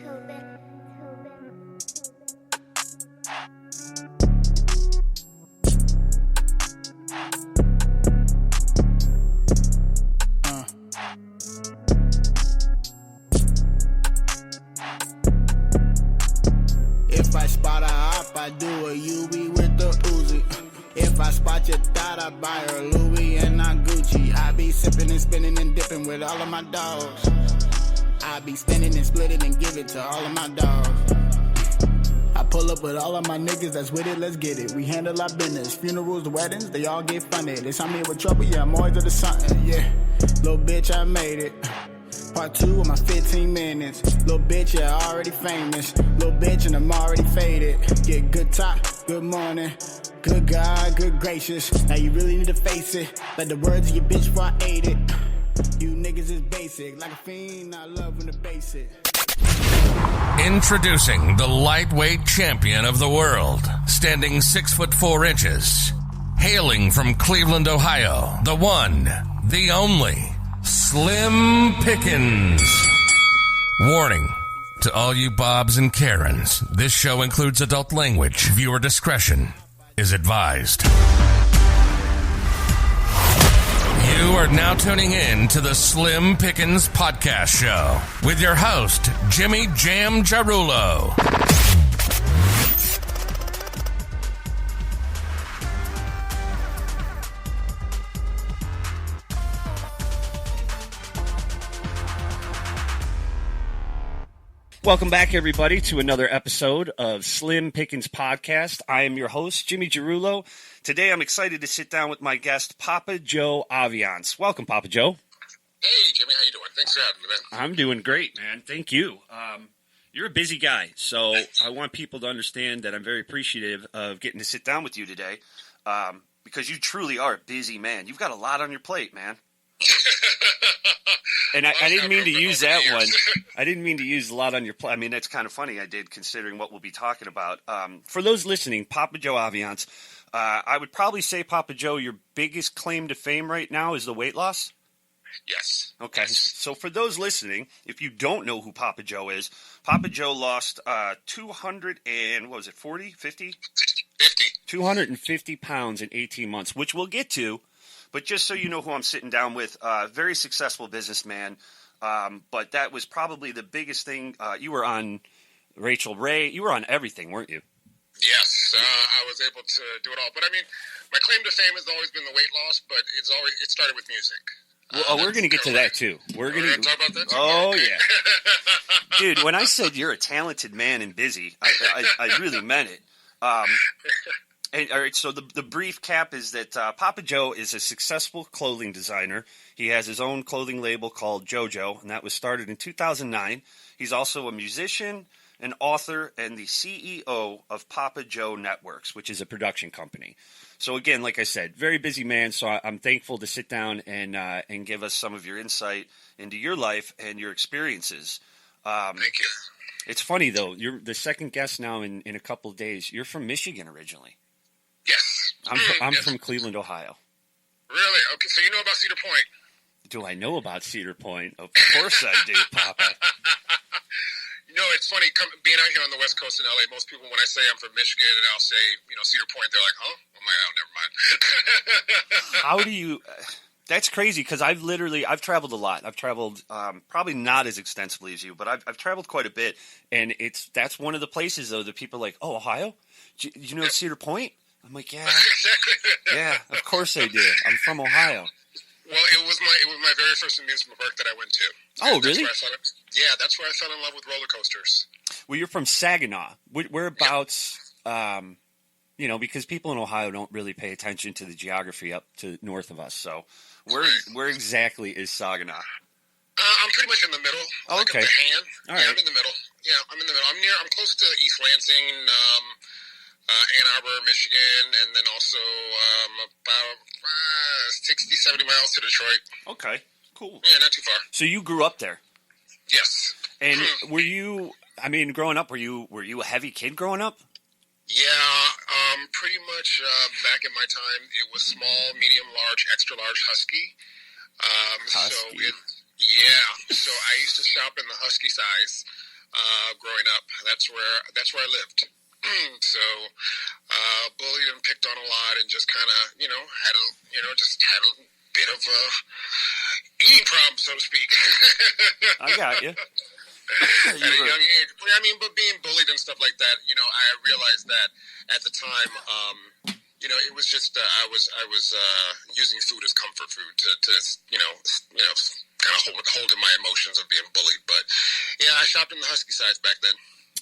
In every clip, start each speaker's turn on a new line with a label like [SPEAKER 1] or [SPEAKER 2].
[SPEAKER 1] If I spot a op, I do a UV with the Uzi. If I spot your thought, I buy her Louis and not Gucci. I be sipping and spinning and dipping with all of my dogs. I be spinning and splitting and give it to all of my dogs. I pull up with all of my niggas that's with it, let's get it. We handle our business, funerals, the weddings, they all get funded. They saw me with trouble, yeah, I'm always up to something, yeah. Little bitch, I made it. Part 2 of my 15 minutes. Little bitch, yeah, already famous. Little bitch, and I'm already faded. Get good talk, good morning. Good God, good gracious. Now you really need to face it. Like the words of your bitch before I ate it. You niggas is basic. Like a fiend, I love when the basic.
[SPEAKER 2] Introducing the lightweight champion of the world, standing 6'4". Hailing from Cleveland, Ohio, the one, the only, Slim Pickens. Warning to all you Bobs and Karens. This show includes adult language. Viewer discretion is advised. You are now tuning in to the Slim Pickens Podcast Show with your host, Jimmy Jam Jarulo.
[SPEAKER 3] Welcome back, everybody, to another episode of Slim Pickens Podcast. I am your host, Jimmy Jarulo. Today, I'm excited to sit down with my guest, Papa Joe Aviance. Welcome, Papa Joe.
[SPEAKER 4] Hey, Jimmy, how you doing? Thanks for having me, man.
[SPEAKER 3] I'm doing great, man. Thank you. You're a busy guy, so I want people to understand that I'm very appreciative of getting to sit down with you today, because you truly are a busy man. You've got a lot on your plate, man. And I didn't mean to use that one. I didn't mean to use a lot on your plate. I mean, that's kind of funny. I did, considering what we'll be talking about. For those listening, Papa Joe Aviance, I would probably say, Papa Joe, your biggest claim to fame right now is the weight loss?
[SPEAKER 4] Yes.
[SPEAKER 3] Okay.
[SPEAKER 4] Yes.
[SPEAKER 3] So for those listening, if you don't know who Papa Joe is, Papa Joe lost 250?
[SPEAKER 4] 50.
[SPEAKER 3] 250 pounds in 18 months, which we'll get to. But just so you know who I'm sitting down with, very successful businessman. But that was probably the biggest thing. You were on Rachel Ray. You were on everything, weren't you?
[SPEAKER 4] Yes, I was able to do it all. But I mean, my claim to fame has always been the weight loss, but it started with music.
[SPEAKER 3] Well, we're going to get to that too. We're going to
[SPEAKER 4] talk about that too.
[SPEAKER 3] Oh
[SPEAKER 4] Okay.
[SPEAKER 3] yeah, dude. When I said you're a talented man and busy, I really meant it. And, all right, so the brief cap is that Papa Joe is a successful clothing designer. He has his own clothing label called JoJo, and that was started in 2009. He's also a musician, an author, and the CEO of Papa Joe Networks, which is a production company. So again, like I said, very busy man, so I'm thankful to sit down and give us some of your insight into your life and your experiences.
[SPEAKER 4] Thank you.
[SPEAKER 3] It's funny, though. You're the second guest now in a couple of days. You're from Michigan originally.
[SPEAKER 4] Yes.
[SPEAKER 3] I'm
[SPEAKER 4] Yes.
[SPEAKER 3] from Cleveland, Ohio.
[SPEAKER 4] Really? Okay, so you know about Cedar Point.
[SPEAKER 3] Do I know about Cedar Point? Of course I do, Papa.
[SPEAKER 4] You know, it's funny, being out here on the West Coast in LA, most people, when I say I'm from Michigan and I'll say, Cedar Point, they're like, huh? I'm like, oh, never mind.
[SPEAKER 3] How do you... That's crazy, because I've traveled a lot. I've traveled probably not as extensively as you, but I've traveled quite a bit. And that's one of the places, though, that people are like, oh, Ohio? Did you know Cedar Point? I'm like, yeah.
[SPEAKER 4] Exactly.
[SPEAKER 3] Yeah, of course I do. I'm from Ohio.
[SPEAKER 4] Well, it was my very first amusement park that I went to.
[SPEAKER 3] Oh, really?
[SPEAKER 4] That's where I fell in love with roller coasters.
[SPEAKER 3] Well, you're from Saginaw. Whereabouts, because people in Ohio don't really pay attention to the geography up to north of us. So where exactly is Saginaw?
[SPEAKER 4] I'm pretty much in the middle.
[SPEAKER 3] Oh, okay.
[SPEAKER 4] Up the hand.
[SPEAKER 3] All
[SPEAKER 4] yeah,
[SPEAKER 3] right.
[SPEAKER 4] I'm in the middle. Yeah, I'm in the middle. I'm close to East Lansing, Ann Arbor, Michigan, and then also about 60, 70 miles to Detroit.
[SPEAKER 3] Okay, cool.
[SPEAKER 4] Yeah, not too far.
[SPEAKER 3] So you grew up there.
[SPEAKER 4] Yes.
[SPEAKER 3] And were you, growing up, were you a heavy kid growing up?
[SPEAKER 4] Yeah, pretty much back in my time, it was small, medium, large, extra large Husky.
[SPEAKER 3] Husky.
[SPEAKER 4] So I used to shop in the Husky size. growing up. That's where I lived. So, bullied and picked on a lot, and just kind of, had a bit of a eating problem, so to speak.
[SPEAKER 3] I got you.
[SPEAKER 4] At a young age. I mean, but being bullied and stuff like that, I realized that at the time, it was just I was using food as comfort food to kind of holding my emotions of being bullied. But yeah, I shopped in the Husky size back then.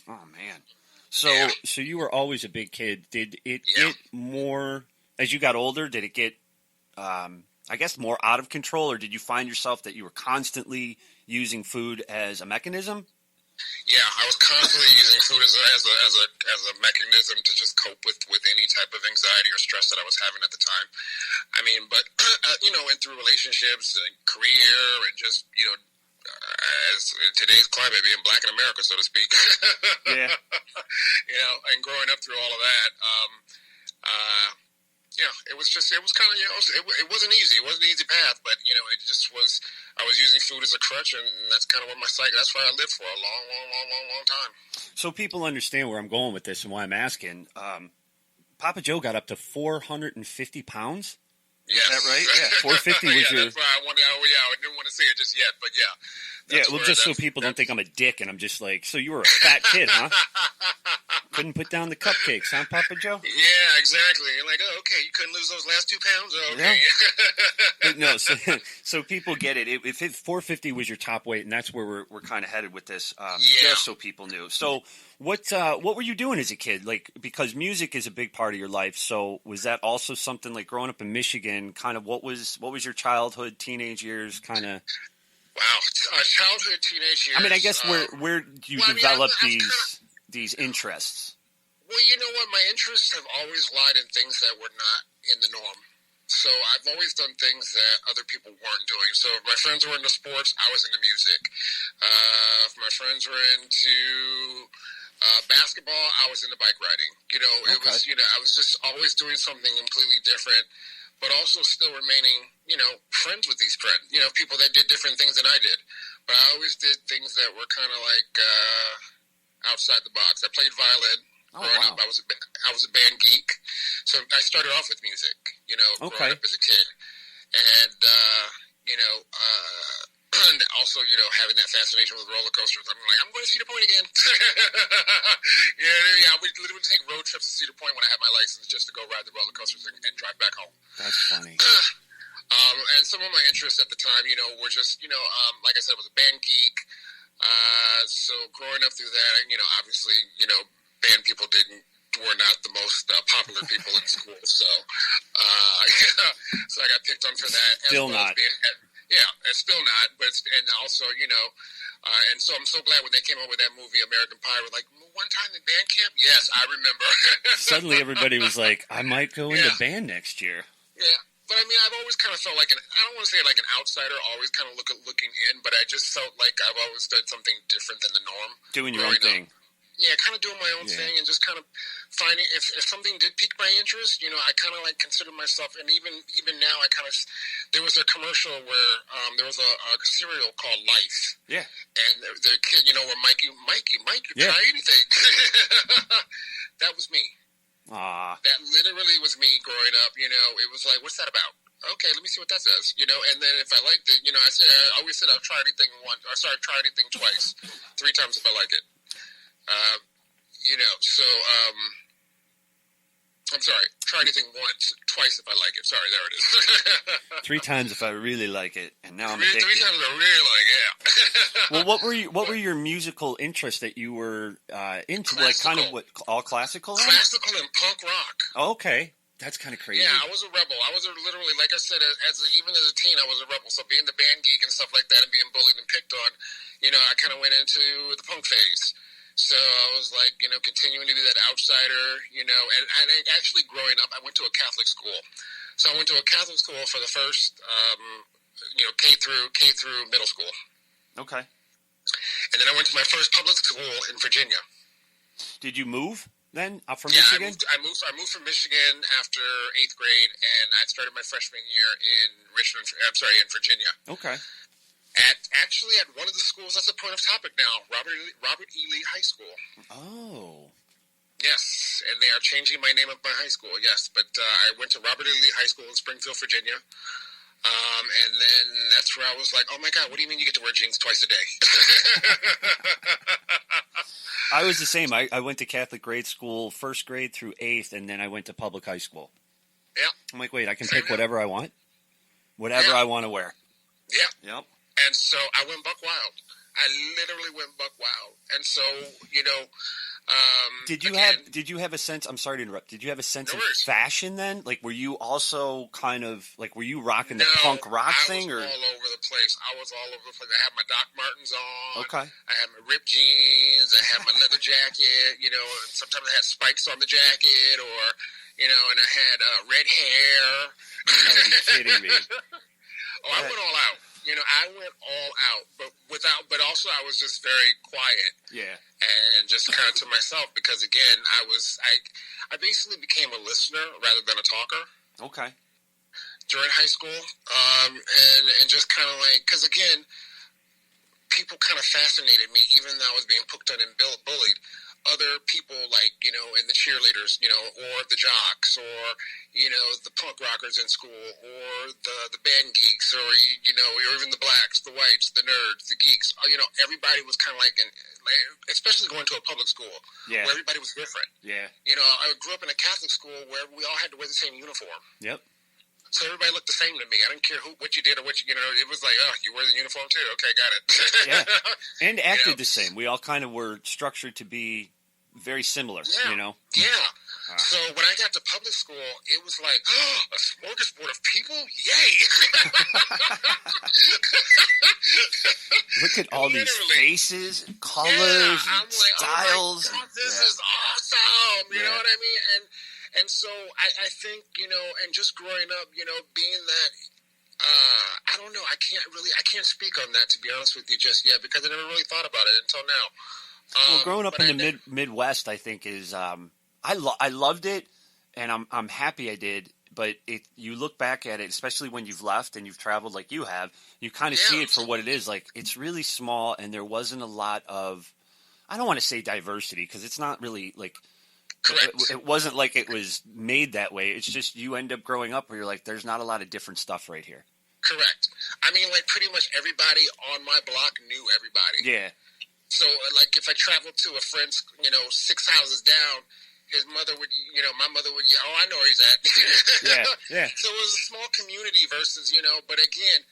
[SPEAKER 3] Oh man. So you were always a big kid. Did it get more as you got older? Did it get, I guess, more out of control, or did you find yourself that you were constantly using food as a mechanism?
[SPEAKER 4] Yeah, I was constantly using food as a mechanism to just cope with any type of anxiety or stress that I was having at the time. I mean, but and through relationships, and career, and just as today's climate, being black in America, so to speak.
[SPEAKER 3] Yeah.
[SPEAKER 4] And growing up through all of that, it was kind of, it wasn't easy. It wasn't an easy path, but, it just was, I was using food as a crutch, and that's kind of what that's where I lived for a long time.
[SPEAKER 3] So people understand where I'm going with this and why I'm asking. Papa Joe got up to 450 pounds?
[SPEAKER 4] Yes.
[SPEAKER 3] Is that right? Yeah, 450 was your...
[SPEAKER 4] That's why I didn't want to say it just yet, but yeah.
[SPEAKER 3] Just so people don't think I'm a dick, and I'm just like, so you were a fat kid, huh? Couldn't put down the cupcakes, huh, Papa Joe?
[SPEAKER 4] Yeah, exactly. You're like, oh, okay, you couldn't lose those last 2 pounds? Oh, okay.
[SPEAKER 3] Yeah. No, so people get it. If 450 was your top weight, and that's where we're kind of headed with this, just so people knew. So what were you doing as a kid? Like, because music is a big part of your life, so was that also something like growing up in Michigan, kind of what was your childhood, teenage years kind of...
[SPEAKER 4] Wow, childhood, teenage years.
[SPEAKER 3] I mean, I guess where do you develop these interests?
[SPEAKER 4] Well, you know what? My interests have always lied in things that were not in the norm. So I've always done things that other people weren't doing. So if my friends were into sports, I was into music. If my friends were into basketball, I was into bike riding. It was, I was just always doing something completely different, but also still remaining, friends with these friends, people that did different things than I did. But I always did things that were kind of like outside the box. I played violin. Growing up, I was a band geek. So I started off with music, growing up as a kid. And, and also, having that fascination with roller coasters. I'm like, I'm going to Cedar Point again. We literally would take road trips to Cedar Point when I had my license just to go ride the roller coasters and drive back home.
[SPEAKER 3] That's funny.
[SPEAKER 4] And some of my interests at the time, were just, like I said, I was a band geek. So growing up through that, obviously, band people were not the most popular people in school. So, so I got picked on for that.
[SPEAKER 3] Still not.
[SPEAKER 4] It's still not. But and also, and so I'm so glad when they came up with that movie, American Pie, we're like, one time in band camp? Yes, I remember.
[SPEAKER 3] Suddenly everybody was like, I might go into band next year.
[SPEAKER 4] Yeah. But I mean, I've always kind of felt like I don't want to say like an outsider, always kind of looking in, but I just felt like I've always done something different than the norm.
[SPEAKER 3] Doing your own thing.
[SPEAKER 4] Yeah, kind of doing my own thing, and just kind of finding if something did pique my interest, I kind of like consider myself, and even now, there was a commercial where there was a cereal called Life. Yeah. And the kid, where Mikey, try anything. That was me. That literally was me growing up. It was like, what's that about? Okay, let me see what that says. And then if I liked it, I always said I'll try anything once. Or sorry, try anything twice, 3 times if I like it. I'm sorry, try anything once, twice if I like it. Sorry, there it is.
[SPEAKER 3] 3 times if I really like it, and now I'm addicted.
[SPEAKER 4] 3 times I really like it, yeah.
[SPEAKER 3] Well, what were your musical interests that you were into?
[SPEAKER 4] Classical.
[SPEAKER 3] Like kind of what, all classical?
[SPEAKER 4] Classical and punk rock.
[SPEAKER 3] Oh, okay. That's kind of crazy.
[SPEAKER 4] Yeah, I was a rebel. I was literally, like I said, even as a teen, I was a rebel. So being the band geek and stuff like that and being bullied and picked on, I kind of went into the punk phase. So I was like, continuing to be that outsider, and actually growing up, I went to a Catholic school. So I went to a Catholic school for the first, K through middle school.
[SPEAKER 3] Okay.
[SPEAKER 4] And then I went to my first public school in Virginia.
[SPEAKER 3] Did you move then up from Michigan?
[SPEAKER 4] I moved from Michigan after 8th grade, and I started my freshman year in Virginia.
[SPEAKER 3] Okay.
[SPEAKER 4] Actually at one of the schools. That's a point of topic now. Robert E. Lee High School.
[SPEAKER 3] Oh.
[SPEAKER 4] Yes, and they are changing my name of my high school. Yes, but I went to Robert E. Lee High School in Springfield, Virginia. And then that's where I was like, oh my God, what do you mean you get to wear jeans twice a day?
[SPEAKER 3] I was the same. I went to Catholic grade school, 1st grade through 8th, and then I went to public high school.
[SPEAKER 4] Yeah.
[SPEAKER 3] I'm like, wait, I can pick whatever I want? Whatever I want to wear.
[SPEAKER 4] Yeah.
[SPEAKER 3] Yep.
[SPEAKER 4] And so I went buck wild. I literally went buck wild. And so,
[SPEAKER 3] Did you have a sense? I'm sorry to interrupt. Did you have a sense of fashion then? Like, were you also kind of like, were you rocking the punk rock thing, or
[SPEAKER 4] all over the place? I was all over the place. I had my Doc Martens on.
[SPEAKER 3] Okay.
[SPEAKER 4] I had my ripped jeans. I had my leather jacket. And sometimes I had spikes on the jacket, or and I had red hair.
[SPEAKER 3] You gotta be kidding me.
[SPEAKER 4] I went all out. I went all out, but also I was just very quiet.
[SPEAKER 3] Yeah.
[SPEAKER 4] And just kind of to myself, because again, I basically became a listener rather than a talker.
[SPEAKER 3] Okay.
[SPEAKER 4] During high school, and just kind of like, because again, people kind of fascinated me, even though I was being poked on and bullied. Other people, like, in the cheerleaders, or the jocks, or, the punk rockers in school, or the band geeks, or, or even the blacks, the whites, the nerds, the geeks, everybody was kind of like, especially going to a public school, where everybody was different.
[SPEAKER 3] Yeah.
[SPEAKER 4] I grew up in a Catholic school where we all had to wear the same uniform.
[SPEAKER 3] Yep.
[SPEAKER 4] So everybody looked the same to me. I didn't care what you did or what it was like, oh, you wear the uniform too? Okay, got it.
[SPEAKER 3] Yeah. And acted the same. We all kind of were structured to be very similar,
[SPEAKER 4] Yeah. So when I got to public school, it was like, oh, a smorgasbord of people? Yay!
[SPEAKER 3] Look at all these faces, colors, and styles.
[SPEAKER 4] Oh my God, this is awesome! You know what I mean? And so I think, and just growing up, being that, I don't know, I can't speak on that, to be honest with you, just yet, because I never really thought about it until now.
[SPEAKER 3] Well, growing up in the Midwest, I think is I loved it, and I'm happy I did. But you look back at it, especially when you've left and you've traveled like you have, you kind of see it for what it is. Like, it's really small, and there wasn't a lot of, I don't want to say diversity, because it's not really like,
[SPEAKER 4] correct.
[SPEAKER 3] It wasn't like it was made that way. It's just you end up growing up where you're like, there's not a lot of different stuff right here.
[SPEAKER 4] Correct. I mean, like, pretty much everybody on my block knew everybody.
[SPEAKER 3] Yeah.
[SPEAKER 4] So, like, if I traveled to a friend's, 6 houses down, his mother would, my mother would yell, oh, I know where he's at.
[SPEAKER 3] Yeah.
[SPEAKER 4] So it was a small community versus, but again,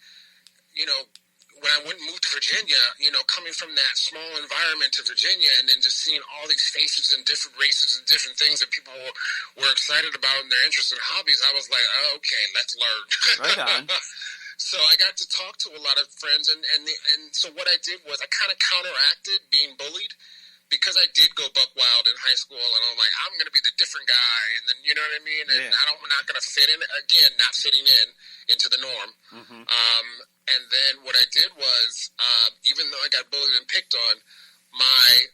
[SPEAKER 4] when I moved to Virginia, coming from that small environment to Virginia, and then just seeing all these faces and different races and different things that people were excited about and their interests and hobbies, I was like, oh, okay, let's learn.
[SPEAKER 3] Right on.
[SPEAKER 4] So I got to talk to a lot of friends, and so what I did was I kind of counteracted being bullied, because I did go buck wild in high school, and I'm like, I'm going to be the different guy, and then, you know what I mean? And I'm not going to fit in, again, not fitting into the norm. Mm-hmm. And then what I did was, even though I got bullied and picked on, my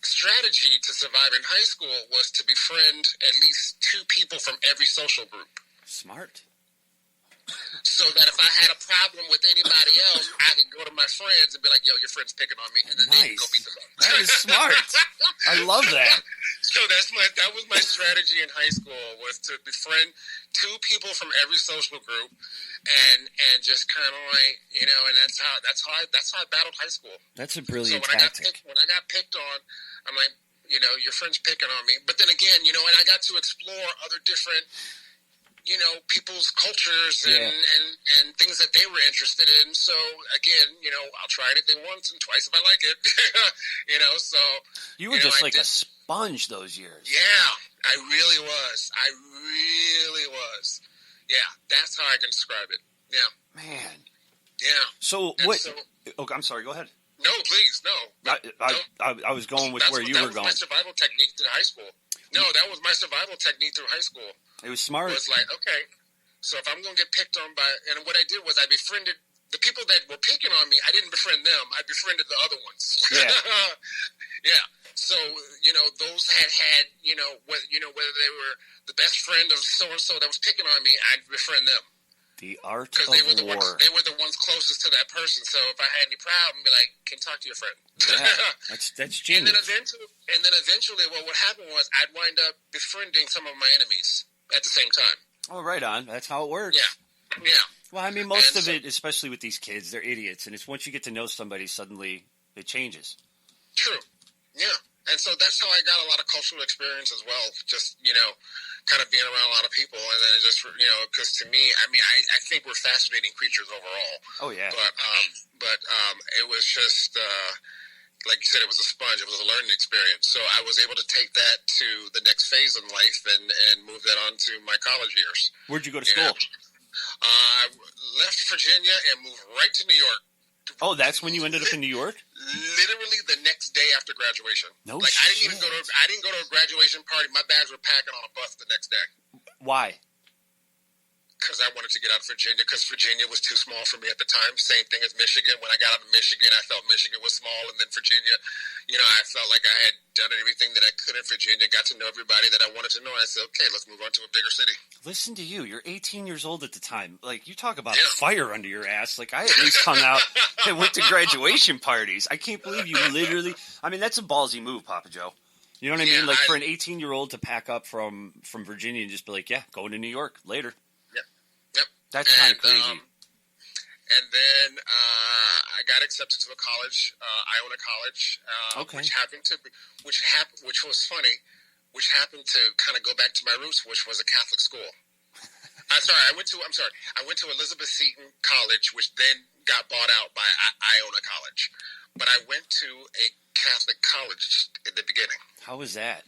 [SPEAKER 4] strategy to survive in high school was to befriend at least 2 people from every social group.
[SPEAKER 3] Smart.
[SPEAKER 4] So that if I had a problem with anybody else, I could go to my friends and be like, yo, your friend's picking on me, and then they can go beat them up.
[SPEAKER 3] That is smart. I love that.
[SPEAKER 4] So that was my strategy in high school, was to befriend 2 people from every social group, and just kind of like, and that's how I battled high school.
[SPEAKER 3] That's a brilliant
[SPEAKER 4] tactic. When I got picked on, I'm like, your friend's picking on me. But then again, and I got to explore other different, people's cultures and things that they were interested in. So again, I'll try anything once and twice if I like it. So
[SPEAKER 3] you were just like a sponge those years.
[SPEAKER 4] Yeah, I really was. Yeah, that's how I can describe it. Yeah,
[SPEAKER 3] man.
[SPEAKER 4] Yeah.
[SPEAKER 3] So what? Okay, I'm sorry. Go ahead.
[SPEAKER 4] No, please, no.
[SPEAKER 3] I was going with where you were going.
[SPEAKER 4] That was my survival technique through high school. No, that was my survival technique through high school.
[SPEAKER 3] It was smart.
[SPEAKER 4] It was like, okay, so if I'm going to get picked on by... And what I did was I befriended... The people that were picking on me, I didn't befriend them. I befriended the other ones.
[SPEAKER 3] Yeah.
[SPEAKER 4] Yeah. So, those had, whether they were the best friend of so-and-so that was picking on me, I'd befriend them.
[SPEAKER 3] The art
[SPEAKER 4] because
[SPEAKER 3] of
[SPEAKER 4] they were the
[SPEAKER 3] war.
[SPEAKER 4] ones. They were the ones closest to that person. So if I had any problem, be like, "Can talk to your friend."
[SPEAKER 3] Yeah, that's genius.
[SPEAKER 4] And then eventually, what would happen was I'd wind up befriending some of my enemies at the same time.
[SPEAKER 3] Oh, right on. That's how it works.
[SPEAKER 4] Yeah.
[SPEAKER 3] Well, I mean, most of it, especially with these kids, they're idiots, and it's once you get to know somebody, suddenly it changes.
[SPEAKER 4] True. Yeah. And so that's how I got a lot of cultural experience as well. Just, kind of being around a lot of people. And then it just, because to me, I mean, I think we're fascinating creatures overall.
[SPEAKER 3] Oh, yeah.
[SPEAKER 4] But it was just, like you said, it was a sponge. It was a learning experience. So I was able to take that to the next phase in life and move that on to my college years.
[SPEAKER 3] Where'd you go to school?
[SPEAKER 4] I left Virginia and moved right to New York.
[SPEAKER 3] Oh, that's when you ended up in New York?
[SPEAKER 4] Literally the next day after graduation.
[SPEAKER 3] No
[SPEAKER 4] shit. I didn't go to a graduation party. My bags were packing on a bus the next day.
[SPEAKER 3] Why?
[SPEAKER 4] Because I wanted to get out of Virginia, because Virginia was too small for me at the time. Same thing as Michigan. When I got out of Michigan, I felt Michigan was small, and then Virginia, I felt like I had done everything that I could in Virginia, got to know everybody that I wanted to know. I said, okay, let's move on to a bigger city.
[SPEAKER 3] Listen to you. You're 18 years old at the time. Like, you talk about a fire under your ass. Like, I at least hung out and went to graduation parties. I can't believe you literally... I mean, that's a ballsy move, Papa Joe. You know what I mean? Like, for an 18-year-old to pack up from Virginia and just be like, yeah, going to New York later.
[SPEAKER 4] Yep.
[SPEAKER 3] That's kind of crazy.
[SPEAKER 4] And then I got accepted to a college, Iona College, which was funny, which happened to kind of go back to my roots, which was a Catholic school. I went to Elizabeth Seton College, which then got bought out by Iona College. But I went to a Catholic college in the beginning.
[SPEAKER 3] How was that?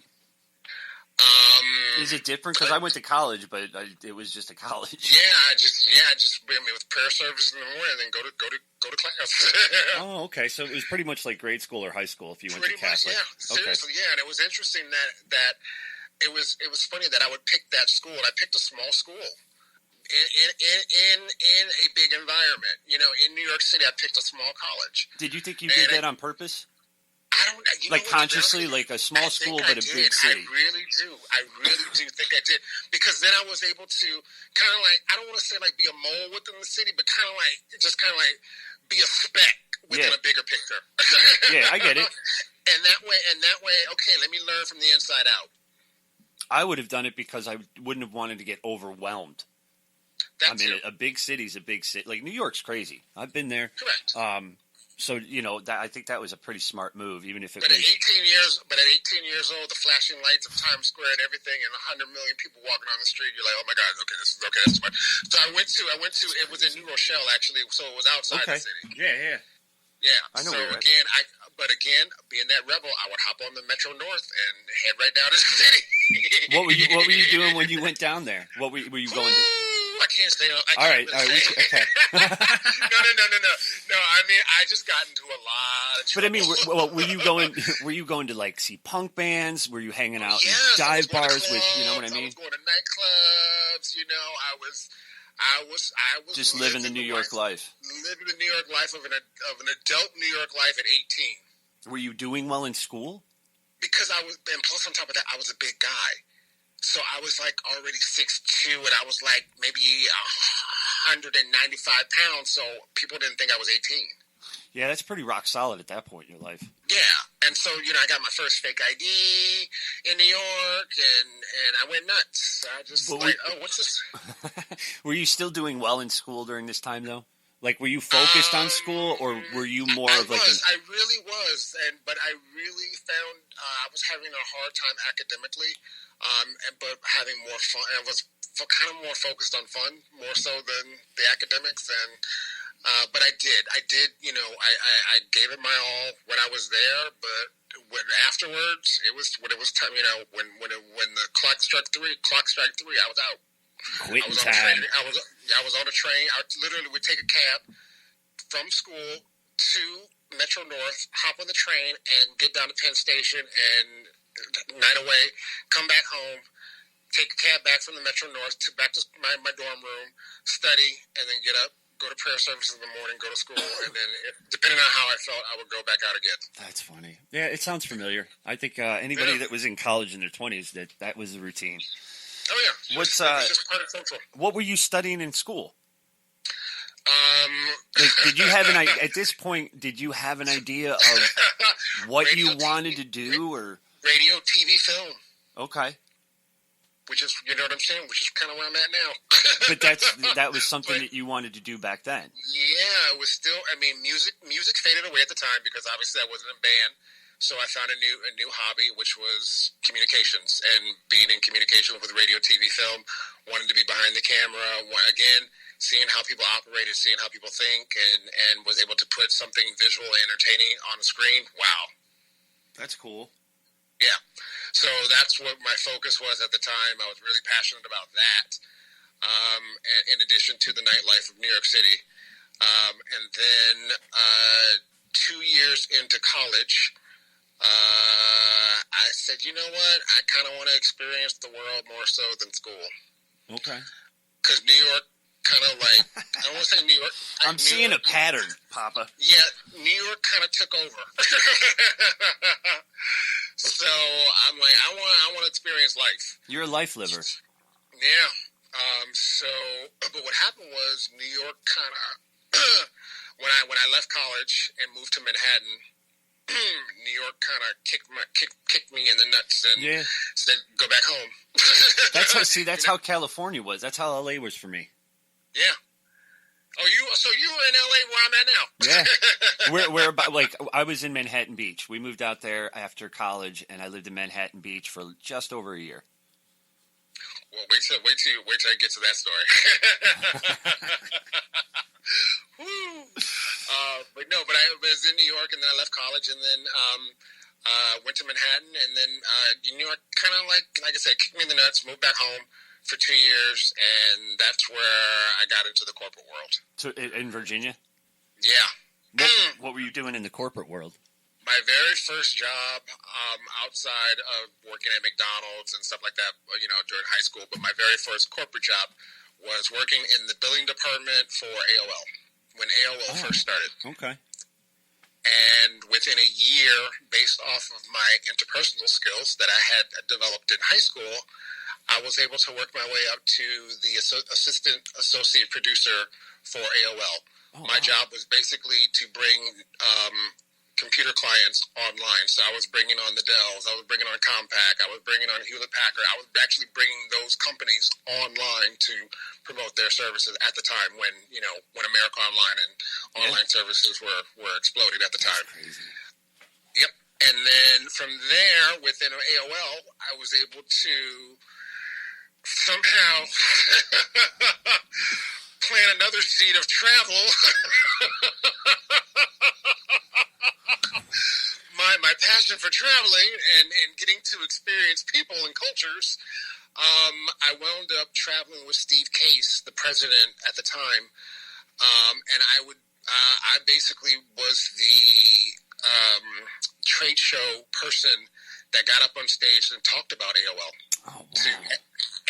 [SPEAKER 3] Is it different? Because I went to college, but it was just a college.
[SPEAKER 4] With prayer service in the morning, and then go to class.
[SPEAKER 3] Oh, okay. So it was pretty much like grade school or high school if you went to Catholic.
[SPEAKER 4] Seriously, yeah. And it was interesting that it was funny that I would pick that school, and I picked a small school in a big environment. In New York City, I picked a small college.
[SPEAKER 3] Did you think you did that on purpose?
[SPEAKER 4] I don't
[SPEAKER 3] like consciously, like a small school but a big city.
[SPEAKER 4] I really do think I did, because then I was able to kind of like, I don't want to say like be a mole within the city, but kind of like be a speck within a bigger picture.
[SPEAKER 3] Yeah, I get it.
[SPEAKER 4] And that way, okay, let me learn from the inside out.
[SPEAKER 3] I would have done it because I wouldn't have wanted to get overwhelmed. A big city's a big city. Like New York's crazy. I've been there.
[SPEAKER 4] Correct.
[SPEAKER 3] So I think that was a pretty smart move, even if it was.
[SPEAKER 4] At 18 years old, the flashing lights of Times Square and everything, and 100 million people walking on the street, you're like, oh my God, okay, this is okay. That's smart. So I went to. It was in New Rochelle actually, so it was outside the city.
[SPEAKER 3] Yeah.
[SPEAKER 4] Yeah.
[SPEAKER 3] I know.
[SPEAKER 4] So again, being that rebel, I would hop on the Metro North and head right down to the city.
[SPEAKER 3] What were you doing when you went down there? What were you going to?
[SPEAKER 4] I can't say.
[SPEAKER 3] All right. Okay.
[SPEAKER 4] No. I mean, I just got into a lot of trouble.
[SPEAKER 3] But I mean, were you going to like see punk bands? Were you hanging out in dive bars with? You know what I mean?
[SPEAKER 4] I was going to nightclubs. I was
[SPEAKER 3] just living the New York life.
[SPEAKER 4] Living the New York life of an adult New York life at 18.
[SPEAKER 3] Were you doing well in school?
[SPEAKER 4] Because and plus on top of that, I was a big guy. So I was like already 6'2", and I was like maybe 195 pounds. So people didn't think I was 18.
[SPEAKER 3] Yeah, that's pretty rock solid at that point in your life.
[SPEAKER 4] Yeah, and so I got my first fake ID in New York, and I went nuts. I just what's this?
[SPEAKER 3] Were you still doing well in school during this time though? Like, were you focused on school, or were you more of like?
[SPEAKER 4] I really was, but I really found I was having a hard time academically. But having more fun, I was kind of more focused on fun, more so than the academics. But I did, I gave it my all when I was there. But afterwards, it was time. When the clock struck 3, I was out.
[SPEAKER 3] Quitting time.
[SPEAKER 4] I was on a train. I literally would take a cab from school to Metro North, hop on the train, and get down to Penn Station and night away, come back home, take a cab back from the Metro North back to my dorm room, study, and then get up, go to prayer services in the morning, go to school, and then depending on how I felt, I would go back out again.
[SPEAKER 3] That's funny. Yeah, it sounds familiar. I think anybody that was in college in their 20s, that was the routine.
[SPEAKER 4] Oh yeah,
[SPEAKER 3] What's
[SPEAKER 4] it's just part of Central.
[SPEAKER 3] What were you studying in school? Like, did you have at this point? Did you have an idea of what you wanted to do, or
[SPEAKER 4] radio, TV, film?
[SPEAKER 3] Okay,
[SPEAKER 4] which is, you know what I'm saying? Which is kind of where I'm at now.
[SPEAKER 3] but that was something that you wanted to do back then.
[SPEAKER 4] Yeah, it was still. I mean, music faded away at the time because obviously I wasn't in a band. So I found a new hobby, which was communications, and being in communications with radio, TV, film. Wanted to be behind the camera again, seeing how people operated, seeing how people think, and was able to put something visual and entertaining on the screen. Wow,
[SPEAKER 3] that's cool.
[SPEAKER 4] Yeah, so that's what my focus was at the time. I was really passionate about that. In addition to the nightlife of New York City, and then 2 years into college. I said, you know what? I kind of want to experience the world more so than school.
[SPEAKER 3] Okay.
[SPEAKER 4] Because New York kind of like, I don't want to say New York.
[SPEAKER 3] I'm seeing a pattern, Papa.
[SPEAKER 4] Yeah, New York kind of took over. So I'm like, I want to experience life.
[SPEAKER 3] You're a life liver.
[SPEAKER 4] Yeah. But what happened was New York kind of, when I left college and moved to Manhattan, New York kind of kicked me in the nuts and said, "Go back home." That's
[SPEAKER 3] how California was. That's how LA was for me.
[SPEAKER 4] Yeah. Oh, you were in LA where I'm at now.
[SPEAKER 3] Yeah. We're about, like, I was in Manhattan Beach. We moved out there after college, and I lived in Manhattan Beach for just over a year.
[SPEAKER 4] Well, wait till I get to that story. Woo. But I was in New York, and then I left college, and then went to Manhattan, and then New York kind of like I said, kicked me in the nuts. Moved back home for 2 years, and that's where I got into the corporate world.
[SPEAKER 3] So in Virginia?
[SPEAKER 4] Yeah.
[SPEAKER 3] What were you doing in the corporate world?
[SPEAKER 4] My very first job outside of working at McDonald's and stuff like that, during high school, but my very first corporate job was working in the billing department for AOL, when AOL first started.
[SPEAKER 3] Okay.
[SPEAKER 4] And within a year, based off of my interpersonal skills that I had developed in high school, I was able to work my way up to the associate producer for AOL. My job was basically to bring computer clients online. So I was bringing on the Dells, I was bringing on Compaq, I was bringing on Hewlett-Packard. I was actually bringing those companies online to promote their services at the time when America Online and online services were exploding at the time.
[SPEAKER 3] That's crazy.
[SPEAKER 4] Yep. And then from there, within AOL, I was able to somehow plant another seed of travel. My passion for traveling and getting to experience people and cultures, I wound up traveling with Steve Case, the president at the time, and I basically was the trade show person that got up on stage and talked about AOL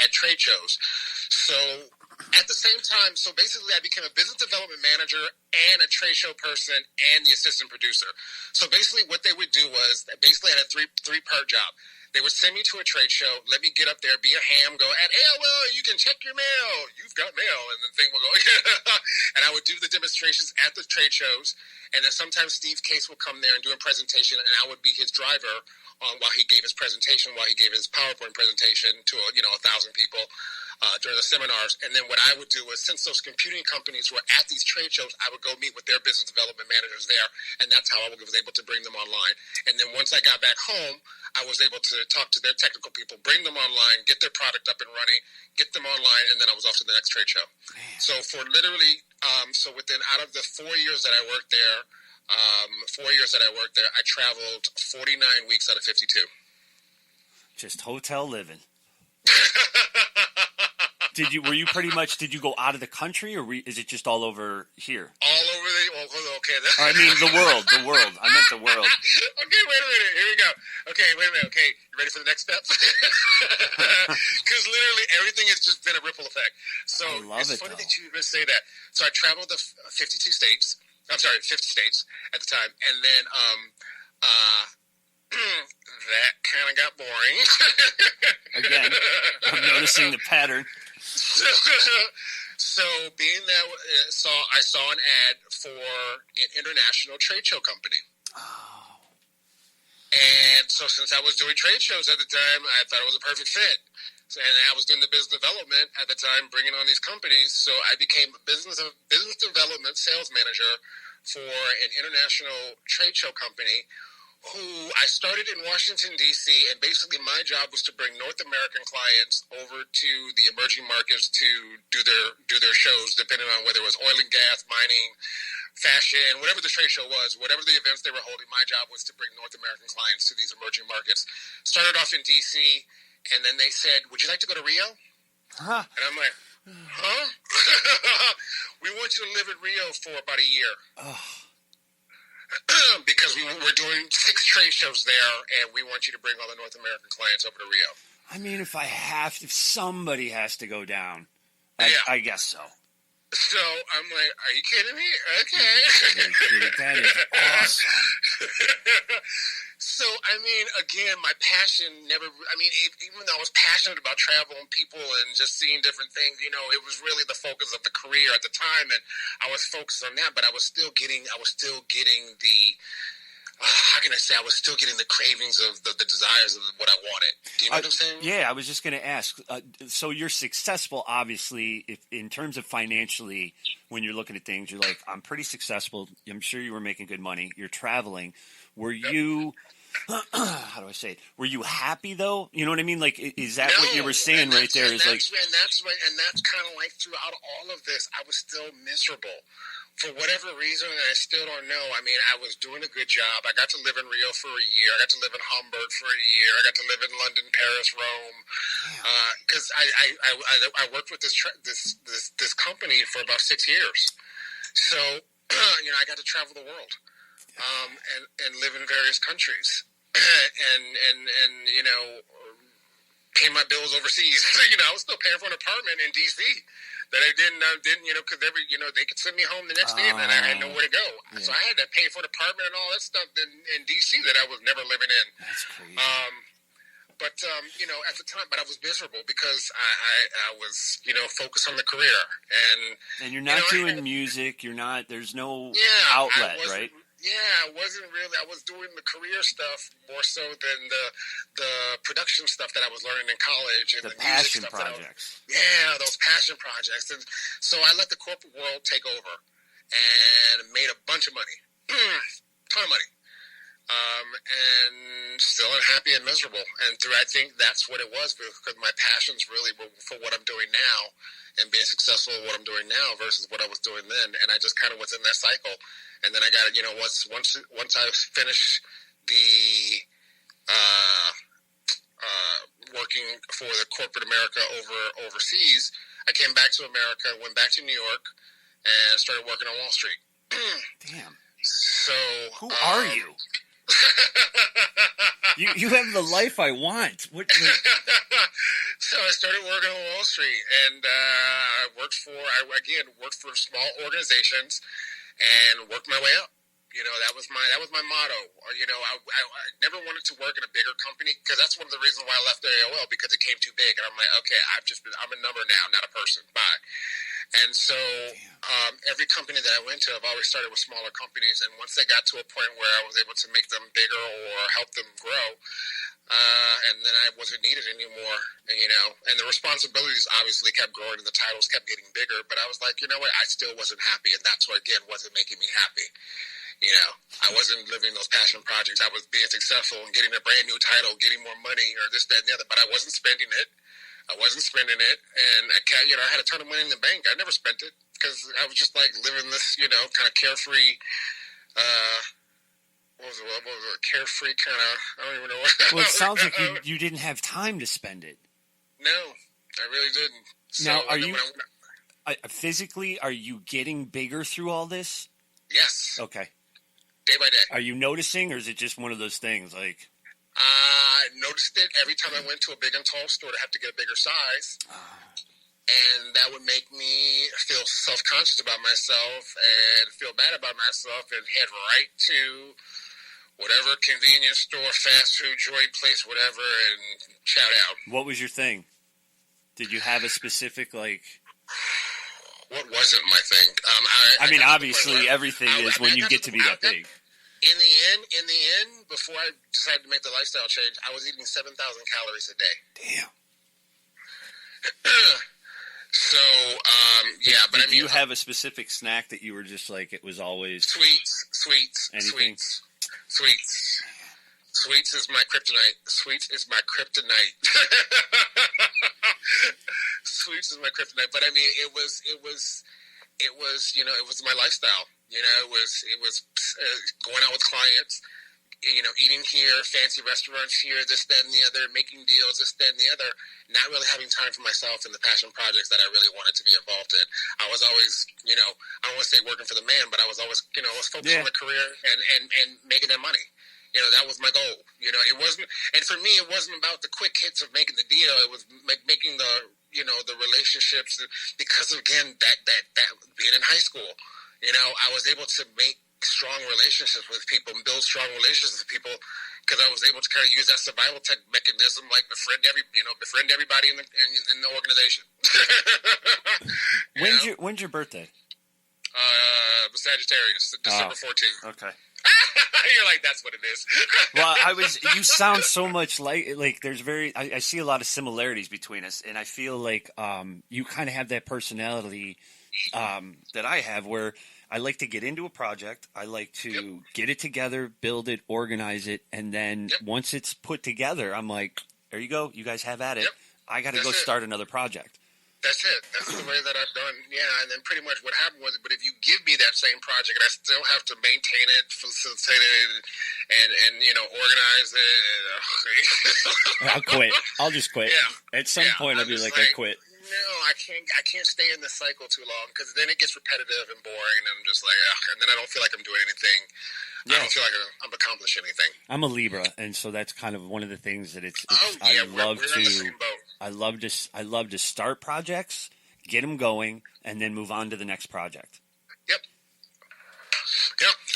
[SPEAKER 4] at trade shows. So at the same time, so basically I became a business development manager and a trade show person and the assistant producer. So basically what they would do was, basically I had a three-part job. They would send me to a trade show, let me get up there, be a ham, go, at AOL, you can check your mail. You've got mail. And the thing will go, and I would do the demonstrations at the trade shows. And then sometimes Steve Case would come there and do a presentation, and I would be his driver while he gave his presentation, while he gave his PowerPoint presentation to 1,000 people during the seminars. And then what I would do was, since those computing companies were at these trade shows, I would go meet with their business development managers there, and that's how I was able to bring them online. And then once I got back home, I was able to talk to their technical people, bring them online, get their product up and running, get them online, and then I was off to the next trade show. Man. So for literally, out of the 4 years that I worked there, I traveled 49 weeks out of 52.
[SPEAKER 3] Just hotel living. Did you go out of the country, or is it just all over here?
[SPEAKER 4] All over okay.
[SPEAKER 3] I mean, the world. I meant the world.
[SPEAKER 4] Okay, wait a minute. Here we go. Okay, wait a minute. Okay, you ready for the next step? Because literally everything has just been a ripple effect. So it's funny that you even say that. So I traveled to 50 states at the time. And then that kind of got boring.
[SPEAKER 3] Again, I'm noticing the pattern.
[SPEAKER 4] So So, being that I saw an ad for an international trade show company.
[SPEAKER 3] Oh.
[SPEAKER 4] And so, since I was doing trade shows at the time, I thought it was a perfect fit. So, and I was doing the business development at the time, bringing on these companies. So, I became a business development sales manager for an international trade show company. Who I started in Washington, D.C., and basically my job was to bring North American clients over to the emerging markets to do their shows, depending on whether it was oil and gas, mining, fashion, whatever the trade show was, whatever the events they were holding. My job was to bring North American clients to these emerging markets. Started off in D.C., and then they said, "Would you like to go to Rio?"
[SPEAKER 3] Huh.
[SPEAKER 4] And I'm like, "Huh?" We want you to live in Rio for about a year.
[SPEAKER 3] Oh.
[SPEAKER 4] Because we're doing 6 trade shows there, and we want you to bring all the North American clients over to Rio.
[SPEAKER 3] I mean, if somebody has to go down, I guess so.
[SPEAKER 4] So I'm like, are you kidding me? Okay.
[SPEAKER 3] That is awesome.
[SPEAKER 4] So, I mean, again, my passion even though I was passionate about travel and people and just seeing different things, it was really the focus of the career at the time, and I was focused on that, but I was still getting the, how can I say, I was still getting the cravings of the desires of what I wanted. Do you know what I'm saying?
[SPEAKER 3] Yeah, I was just going to ask. So you're successful, obviously, in terms of financially, when you're looking at things, you're like, I'm pretty successful. I'm sure you were making good money. You're traveling. Were you, how do I say it? Were you happy though? You know what I mean? Like, is that what you were saying right there? And that's
[SPEAKER 4] kind of like throughout all of this, I was still miserable. For whatever reason, and I still don't know. I mean, I was doing a good job. I got to live in Rio for a year. I got to live in Hamburg for a year. I got to live in London, Paris, Rome. Because I worked with this company for about 6 years. So, I got to travel the world and live in various countries and pay my bills overseas. I was still paying for an apartment in D.C. that I didn't, because they could send me home the next day, and then I had nowhere to go. Yeah. So I had to pay for an apartment and all that stuff in D.C. that I was never living in.
[SPEAKER 3] That's crazy.
[SPEAKER 4] But at the time, I was miserable because I was, focused on the career, and
[SPEAKER 3] you're not doing music. You're not. There's no outlet, right?
[SPEAKER 4] Yeah, I wasn't really. I was doing the career stuff more so than the production stuff that I was learning in college and the
[SPEAKER 3] passion
[SPEAKER 4] music stuff
[SPEAKER 3] projects.
[SPEAKER 4] Those passion projects. And so I let the corporate world take over and made a bunch of money, ton of money, and still unhappy and miserable. And I think that's what it was, because my passions really were for what I'm doing now and being successful at what I'm doing now versus what I was doing then. And I just kind of was in that cycle. And then I got, once I finished the working for the corporate America overseas, I came back to America, went back to New York, and started working on Wall Street.
[SPEAKER 3] Damn.
[SPEAKER 4] So
[SPEAKER 3] who are you? You have the life I want. What?
[SPEAKER 4] So I started working on Wall Street, and I worked for small organizations and worked my way up. That was my motto. I never wanted to work in a bigger company, because that's one of the reasons why I left AOL, because it came too big, and I'm like, okay, I'm a number now, not a person. Bye. And so every company that I went to, I've always started with smaller companies, and once they got to a point where I was able to make them bigger or help them grow, and then I wasn't needed anymore, and the responsibilities obviously kept growing and the titles kept getting bigger, but I was like, you know what, I still wasn't happy, and that's what, again, wasn't making me happy. I wasn't living those passion projects. I was being successful and getting a brand new title, getting more money, or this, that, and the other, but I wasn't spending it. And I had a ton of money in the bank. I never spent it, because I was just like living this, kind of carefree, what was it? Carefree kind of, I don't even know what.
[SPEAKER 3] Well, it sounds like you didn't have time to spend it.
[SPEAKER 4] No, I really didn't. So,
[SPEAKER 3] now, physically, are you getting bigger through all this?
[SPEAKER 4] Yes.
[SPEAKER 3] Okay.
[SPEAKER 4] Day by day.
[SPEAKER 3] Are you noticing, or is it just one of those things like?
[SPEAKER 4] I noticed it every time I went to a big and tall store to have to get a bigger size. And that would make me feel self-conscious about myself and feel bad about myself and head right to whatever convenience store, fast food, joint place, whatever, and shout out.
[SPEAKER 3] What was your thing? Did you have a specific, like...
[SPEAKER 4] What wasn't my thing?
[SPEAKER 3] I mean,
[SPEAKER 4] got to the
[SPEAKER 3] obviously,
[SPEAKER 4] point where
[SPEAKER 3] everything is when you get to be that big.
[SPEAKER 4] In the end, before I decided to make the lifestyle change, I was eating 7,000 calories a day.
[SPEAKER 3] Damn.
[SPEAKER 4] So, yeah, but
[SPEAKER 3] Did you have a specific snack that you were just like, it was always
[SPEAKER 4] sweets,
[SPEAKER 3] anything?
[SPEAKER 4] Sweets is my kryptonite. Sweets is my kryptonite. Sweets is my kryptonite. But I mean, it was, it was my lifestyle. It was going out with clients, eating here, fancy restaurants here, this, that, and the other, making deals, this, that, and the other, not really having time for myself and the passion projects that I really wanted to be involved in. I was always, I don't want to say working for the man, but I was always, I was focused on the career and making that money. That was my goal. It wasn't, and for me, it wasn't about the quick hits of making the deal. It was making the, the relationships, because of, again, that being in high school, I was able to make strong relationships with people and build strong relationships with people because I was able to kind of use that survival tech mechanism, like befriend everybody in the organization.
[SPEAKER 3] When's your birthday?
[SPEAKER 4] Sagittarius, December 14th.
[SPEAKER 3] Okay.
[SPEAKER 4] You're like, that's what it is.
[SPEAKER 3] Well, you sound so much like there's I see a lot of similarities between us, and I feel like you kind of have that personality that I have, where I like to get into a project, I like to get it together, build it, organize it, and then once it's put together, I'm like, there you go, you guys have at it. I got to go start another project.
[SPEAKER 4] That's it. That's the way that I've done. Yeah, and then pretty much what happened was, but if you give me that same project, and I still have to maintain it, facilitate it, and organize it.
[SPEAKER 3] I'll quit. I'll just quit.
[SPEAKER 4] Yeah.
[SPEAKER 3] At some point, I'll be like, I quit.
[SPEAKER 4] No, I can't stay in this cycle too long, because then it gets repetitive and boring, and I'm just like, and then I don't feel like I'm doing anything. I don't feel like I'm accomplishing anything.
[SPEAKER 3] I'm a Libra, and so that's kind of one of the things that I love to start projects, get them going, and then move on to the next project.
[SPEAKER 4] Yep.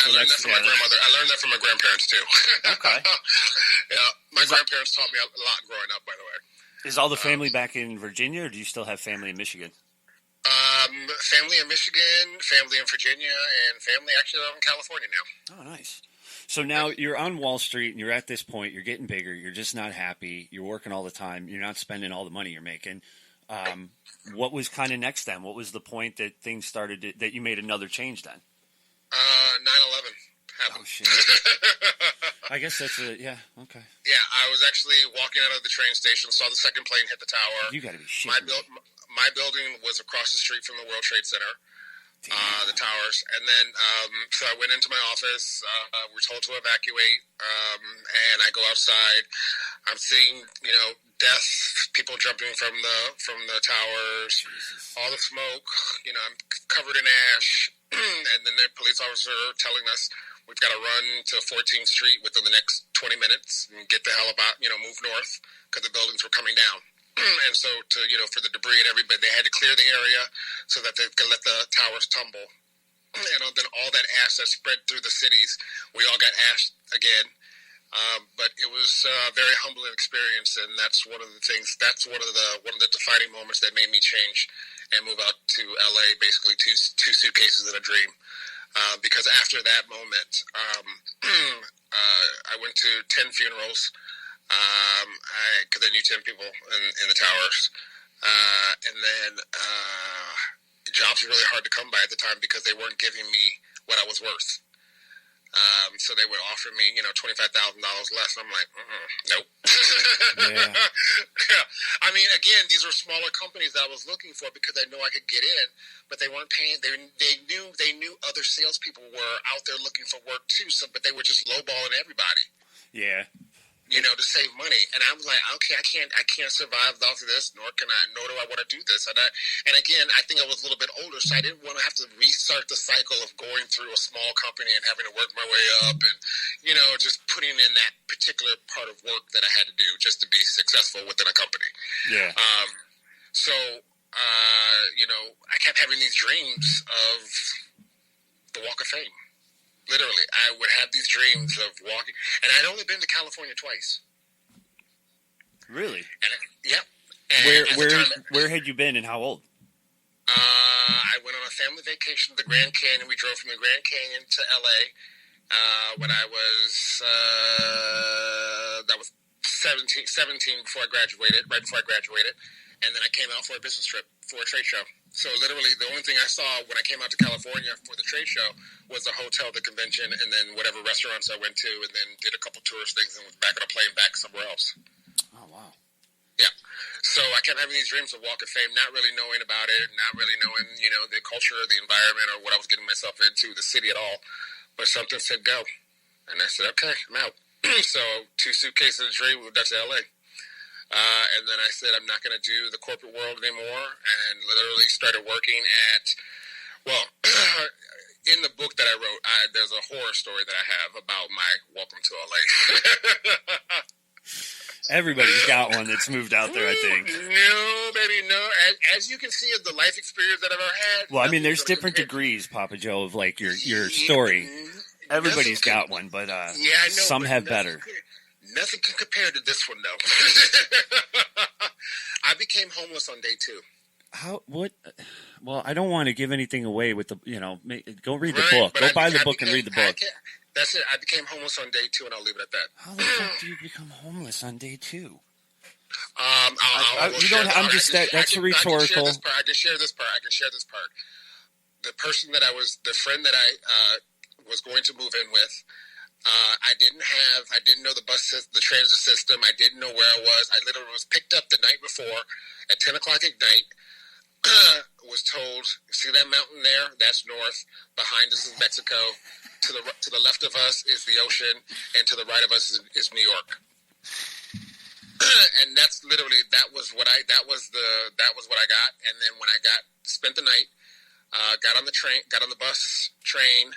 [SPEAKER 4] I learned that from my grandmother. I learned that from my grandparents too.
[SPEAKER 3] Okay.
[SPEAKER 4] Yeah, my grandparents taught me a lot growing up, by the way.
[SPEAKER 3] Is all the family back in Virginia, or do you still have family in Michigan?
[SPEAKER 4] Family in Michigan, family in Virginia, and family actually out in California now.
[SPEAKER 3] Oh, nice. So now you're on Wall Street, and you're at this point, you're getting bigger, you're just not happy, you're working all the time, you're not spending all the money you're making. What was kind of next then? What was the point that things started that you made another change then?
[SPEAKER 4] 9/11 happened.
[SPEAKER 3] Oh, shit. I guess that's okay.
[SPEAKER 4] Yeah, I was actually walking out of the train station, saw the second plane hit the tower.
[SPEAKER 3] You got to be shitting me.
[SPEAKER 4] My building was across the street from the World Trade Center, the towers. And then, so I went into my office. We're told to evacuate, and I go outside. I'm seeing, death, people jumping from the towers, all the smoke. I'm covered in ash. And then the police officer telling us we've got to run to 14th Street within the next 20 minutes and get the hell about, move north, because the buildings were coming down. And so for the debris and everybody, they had to clear the area so that they could let the towers tumble. And then all that ash that spread through the cities, we all got ash again. But it was a very humbling experience, and that's one of the things. That's one of the defining moments that made me change and move out to LA. Basically, two suitcases and a dream. Because after that moment, I went to 10 funerals. Because I knew 10 people in the towers, and then jobs were really hard to come by at the time because they weren't giving me what I was worth. So they would offer me, $25,000 less. I'm like, nope.
[SPEAKER 3] Yeah.
[SPEAKER 4] Yeah. I mean, again, these were smaller companies that I was looking for because I know I could get in, but they weren't paying. They knew other salespeople were out there looking for work too. But they were just lowballing everybody.
[SPEAKER 3] Yeah.
[SPEAKER 4] To save money. And I was like, okay, I can't survive off of this, nor do I want to do this. And again, I think I was a little bit older, so I didn't want to have to restart the cycle of going through a small company and having to work my way up and, just putting in that particular part of work that I had to do just to be successful within a company.
[SPEAKER 3] Yeah.
[SPEAKER 4] So, I kept having these dreams of the Walk of Fame. Literally, I would have these dreams of walking, and I'd only been to California twice.
[SPEAKER 3] Really?
[SPEAKER 4] And, yeah. And
[SPEAKER 3] Where had you been, and how old?
[SPEAKER 4] I family vacation to the Grand Canyon. We drove from the Grand Canyon to L.A. When I was that was 17 before I graduated, right before I graduated, and then I came out for a business trip for a trade show. So literally, the only thing I saw when I came out to California for the trade show was the hotel, the convention, and then whatever restaurants I went to, and then did a couple tourist things and was back on a plane back somewhere else.
[SPEAKER 5] Oh, wow.
[SPEAKER 4] Yeah. So I kept having these dreams of Walk of Fame, not really knowing about it, not really knowing, the culture, the environment, or what I was getting myself into, the city at all. But something said go. And I said, okay, I'm out. So 2 suitcases of dream, moved out to L.A. And then I said, I'm not going to do the corporate world anymore, and literally started working at, in the book that I wrote, there's a horror story that I have about my welcome to LA.
[SPEAKER 5] Everybody's got one that's moved out there, I think.
[SPEAKER 4] No, baby, no. As you can see, of the life experience that I've ever had.
[SPEAKER 5] Well, I mean, there's different degrees, Papa Joe, of like your story. Everybody's got one, but
[SPEAKER 4] I know,
[SPEAKER 5] some have better.
[SPEAKER 4] Nothing can compare to this one, though. I became homeless on day 2.
[SPEAKER 5] How? What? Well, I don't want to give anything away with the, go read the book. Go buy the book and read the book.
[SPEAKER 4] That's it. I became homeless on day 2, and I'll leave it at that.
[SPEAKER 5] How the fuck do you become homeless on day 2? That's rhetorical.
[SPEAKER 4] I can share this part. The person that the friend that I was going to move in with, I didn't know the transit system. I didn't know where I was. I literally was picked up the night before at 10 o'clock at night. Was told, see that mountain there? That's north. Behind us is Mexico. To the left of us is the ocean, and to the right of us is New York. And that's literally that was what I got. And then when I spent the night, got on the bus train.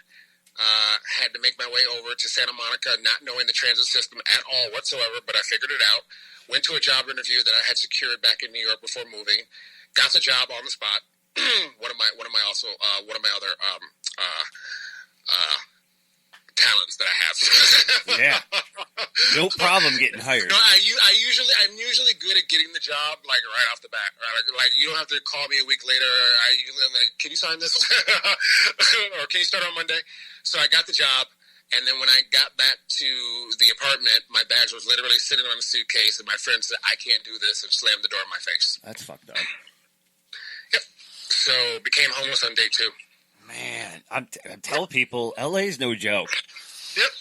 [SPEAKER 4] Had to make my way over to Santa Monica, not knowing the transit system at all whatsoever, but I figured it out. Went to a job interview that I had secured back in New York before moving. Got the job on the spot. One of my other talents that I have.
[SPEAKER 5] Yeah, no problem getting hired.
[SPEAKER 4] No, I'm usually good at getting the job like right off the bat. Right? Like you don't have to call me a week later. I usually like, can you sign this? Or can you start on Monday? So I got the job, and then when I got back to the apartment, my badge was literally sitting on a suitcase, and my friend said, "I can't do this," and slammed the door in my face.
[SPEAKER 5] That's fucked up.
[SPEAKER 4] Yep. So became homeless on day 2.
[SPEAKER 5] Man, I tell people, LA's no joke.
[SPEAKER 4] Yep.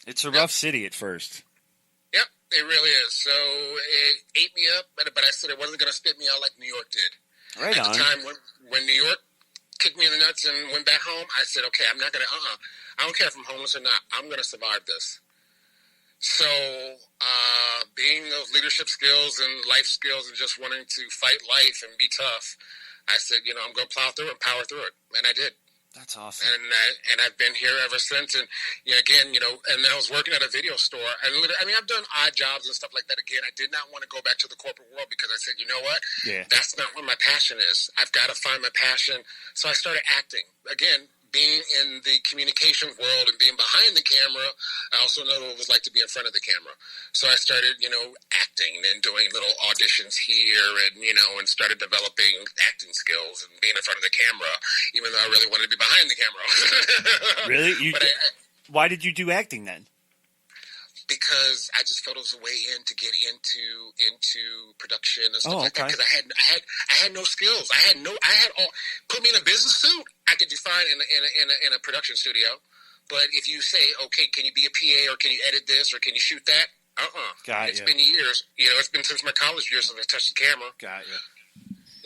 [SPEAKER 5] It's a rough city at first.
[SPEAKER 4] Yep, it really is. So it ate me up, but I said it wasn't going to spit me out like New York did.
[SPEAKER 5] Right
[SPEAKER 4] on. At the time when New York kicked me in the nuts and went back home, I said, okay, I'm not going to, I don't care if I'm homeless or not. I'm going to survive this. So being those leadership skills and life skills and just wanting to fight life and be tough, I said, I'm going to plow through it and power through it. And I did.
[SPEAKER 5] That's awesome.
[SPEAKER 4] And I've been here ever since. And again, and then I was working at a video store. And I've done odd jobs and stuff like that. Again, I did not want to go back to the corporate world because I said, you know what?
[SPEAKER 5] Yeah.
[SPEAKER 4] That's not what my passion is. I've got to find my passion. So I started acting. Again, being in the communication world and being behind the camera, I also know what it was like to be in front of the camera. So I started, acting and doing little auditions here and, and started developing acting skills and being in front of the camera, even though I really wanted to be behind the camera.
[SPEAKER 5] Really? Why did you do acting then?
[SPEAKER 4] Because I just felt it was a way to get into production and stuff like that. Because I had no skills. Put me in a business suit, I could do fine in a production studio. But if you say, okay, can you be a PA or can you edit this or can you shoot that? It's been years. It's been since my college years since I touched the camera.
[SPEAKER 5] Got you.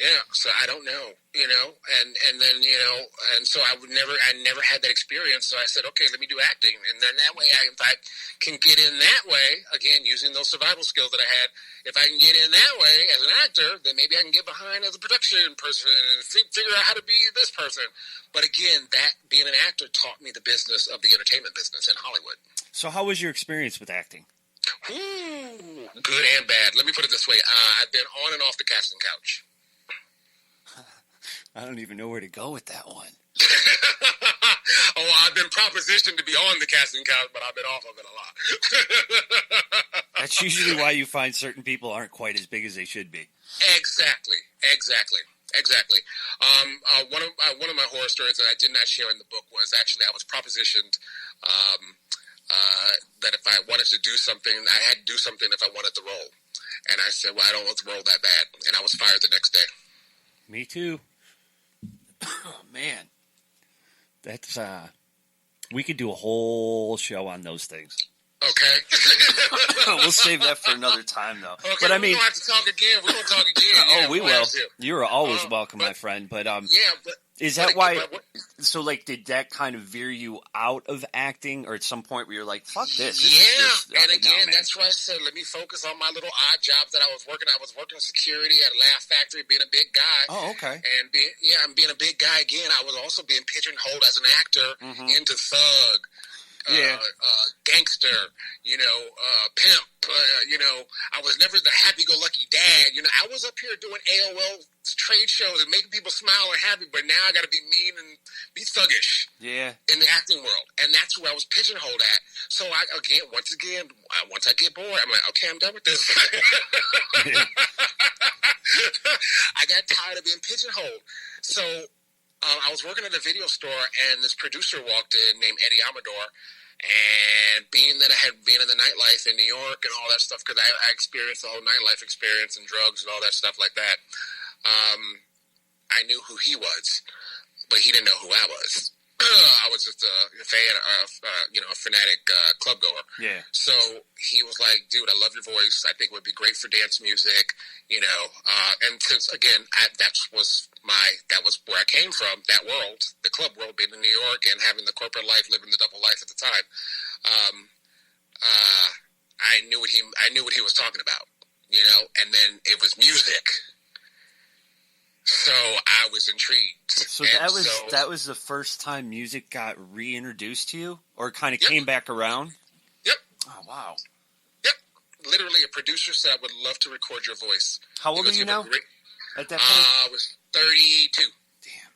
[SPEAKER 4] Yeah, so I don't know, and then, and so I never had that experience, so I said, okay, let me do acting, and then that way, if I can get in that way, again, using those survival skills that I had, if I can get in that way as an actor, then maybe I can get behind as a production person and figure out how to be this person. But again, that being an actor taught me the business of the entertainment business in Hollywood.
[SPEAKER 5] So how was your experience with acting?
[SPEAKER 4] Ooh, good and bad. Let me put it this way. I've been on and off the casting couch.
[SPEAKER 5] I don't even know where to go with that one.
[SPEAKER 4] I've been propositioned to be on the casting couch, but I've been off of it a lot.
[SPEAKER 5] That's usually why you find certain people aren't quite as big as they should be.
[SPEAKER 4] Exactly. Exactly. One of my horror stories that I did not share in the book was actually I was propositioned that if I wanted to do something, I had to do something if I wanted the role. And I said, well, I don't want the role that bad. And I was fired the next day.
[SPEAKER 5] Me too. Oh, man. That's, we could do a whole show on those things.
[SPEAKER 4] Okay.
[SPEAKER 3] We'll save that for another time, though.
[SPEAKER 4] Okay,
[SPEAKER 3] but I mean,
[SPEAKER 4] we're going to have to talk again. We're going to talk again.
[SPEAKER 3] oh,
[SPEAKER 4] Yeah,
[SPEAKER 3] we will. You're always
[SPEAKER 4] but,
[SPEAKER 3] welcome, my friend. But
[SPEAKER 4] yeah, but
[SPEAKER 3] is that why? So, like, did that kind of veer you out of acting, or at some point where you're like, "Fuck this"?
[SPEAKER 4] And again, that's why I said, let me focus on my little odd jobs that I was working. I was working security at a Laugh Factory, being a big guy.
[SPEAKER 3] Oh, okay.
[SPEAKER 4] And being a big guy again. I was also being pigeonholed as an actor into thug. Gangster, pimp, I was never the happy-go-lucky dad. I was up here doing AOL trade shows and making people smile and happy, but now I got to be mean and be thuggish.
[SPEAKER 3] Yeah.
[SPEAKER 4] In the acting world, and that's where I was pigeonholed at. So once I get bored, I'm like, okay, I'm done with this. I got tired of being pigeonholed. So I was working at a video store, and this producer walked in named Eddie Amador. And being that I had been in the nightlife in New York and all that stuff, because I experienced the whole nightlife experience and drugs and all that stuff like that, I knew who he was, but he didn't know who I was. I was just a fan, a fanatic club goer.
[SPEAKER 3] Yeah.
[SPEAKER 4] So he was like, "Dude, I love your voice. I think it would be great for dance music." And since again, that was where I came from. That world, the club world, being in New York and having the corporate life, living the double life at the time. I knew what he was talking about. And then it was music. So I was intrigued.
[SPEAKER 3] So that was the first time music got reintroduced to you, or kind of came back around.
[SPEAKER 4] Yep.
[SPEAKER 3] Oh wow.
[SPEAKER 4] Yep. Literally, a producer said, "I would love to record your voice."
[SPEAKER 3] How old are you now? At that point,
[SPEAKER 4] I was 32.
[SPEAKER 3] Damn.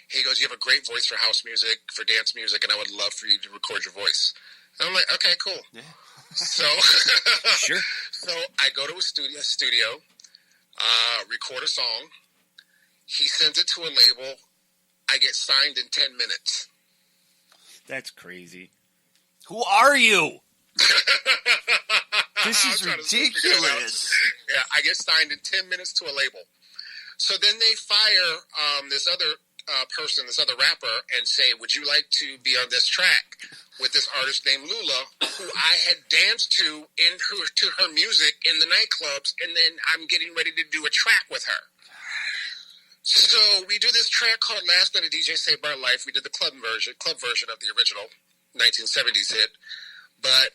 [SPEAKER 4] He goes, "You have a great voice for house music, for dance music, and I would love for you to record your voice." And I'm like, "Okay, cool."
[SPEAKER 3] Yeah.
[SPEAKER 4] So
[SPEAKER 5] Sure.
[SPEAKER 4] So I go to a studio, record a song. He sends it to a label. I get signed in 10 minutes.
[SPEAKER 5] That's crazy.
[SPEAKER 3] Who are you? This is ridiculous.
[SPEAKER 4] Yeah, I get signed in 10 minutes to a label. So then they fire this other person, this other rapper, and say, "Would you like to be on this track with this artist named Lula, who I had danced to her music in the nightclubs, and then I'm getting ready to do a track with her." So we do this track called "Last Night a DJ Saved My Life." We did the club version of the original 1970s hit. But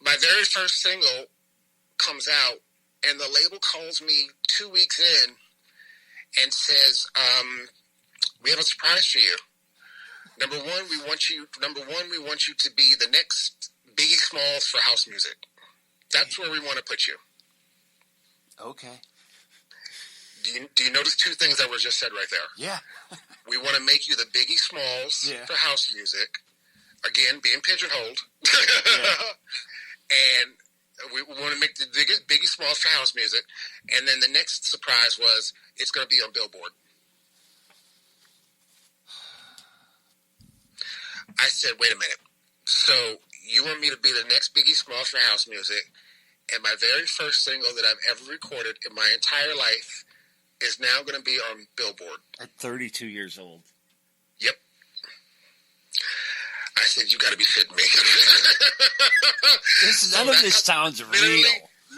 [SPEAKER 4] my very first single comes out, and the label calls me 2 weeks in and says, "We have a surprise for you. Number one, we want you to be the next Biggie Smalls for house music. That's where we want to put you."
[SPEAKER 3] Okay.
[SPEAKER 4] Do you notice two things that were just said right there?
[SPEAKER 3] Yeah.
[SPEAKER 4] We want to make you the Biggie Smalls for house music. Again, being pigeonholed. And we want to make the Biggie Smalls for house music. And then the next surprise was, it's going to be on Billboard. I said, wait a minute. So you want me to be the next Biggie Smalls for house music, and my very first single that I've ever recorded in my entire life is now going to be on Billboard.
[SPEAKER 5] At 32 years old.
[SPEAKER 4] Yep. I said, you got to be shitting me.
[SPEAKER 3] None of this sounds real.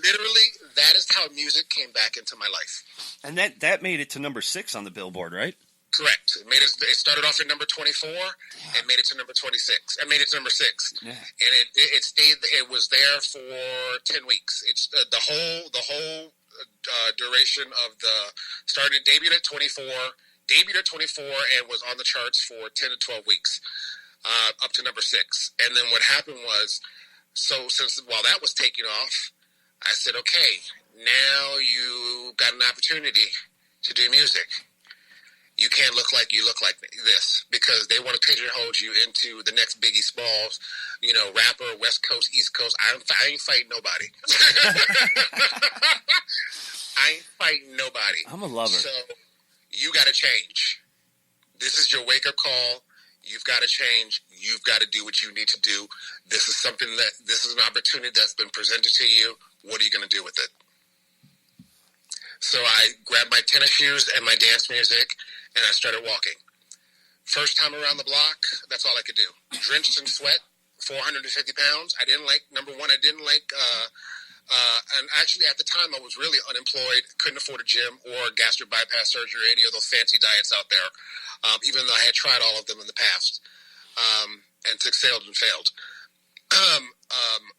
[SPEAKER 4] Literally, that is how music came back into my life.
[SPEAKER 5] And that made it to number 6 on the Billboard, right?
[SPEAKER 4] Correct. It started off at number 24 and made it to number 26. I made it to number 6. Yeah. And it stayed. It was there for 10 weeks. It's the whole duration of debuted at 24, and was on the charts for 10 to 12 weeks, up to number 6. And then what happened was, while that was taking off, I said, okay, now you got an opportunity to do music. You can't look like you look like this, because they want to pigeonhole you into the next Biggie Smalls, rapper, West Coast, East Coast. I ain't fighting nobody. I ain't fighting nobody.
[SPEAKER 5] I'm a lover.
[SPEAKER 4] So you got to change. This is your wake-up call. You've got to change. You've got to do what you need to do. This is an opportunity that's been presented to you. What are you going to do with it? So I grabbed my tennis shoes and my dance music, and I started walking. First time around the block, that's all I could do. Drenched in sweat, 450 pounds. Number one, I didn't like, and actually at the time I was really unemployed, couldn't afford a gym or gastric bypass surgery or any of those fancy diets out there, even though I had tried all of them in the past, and succeeded and failed.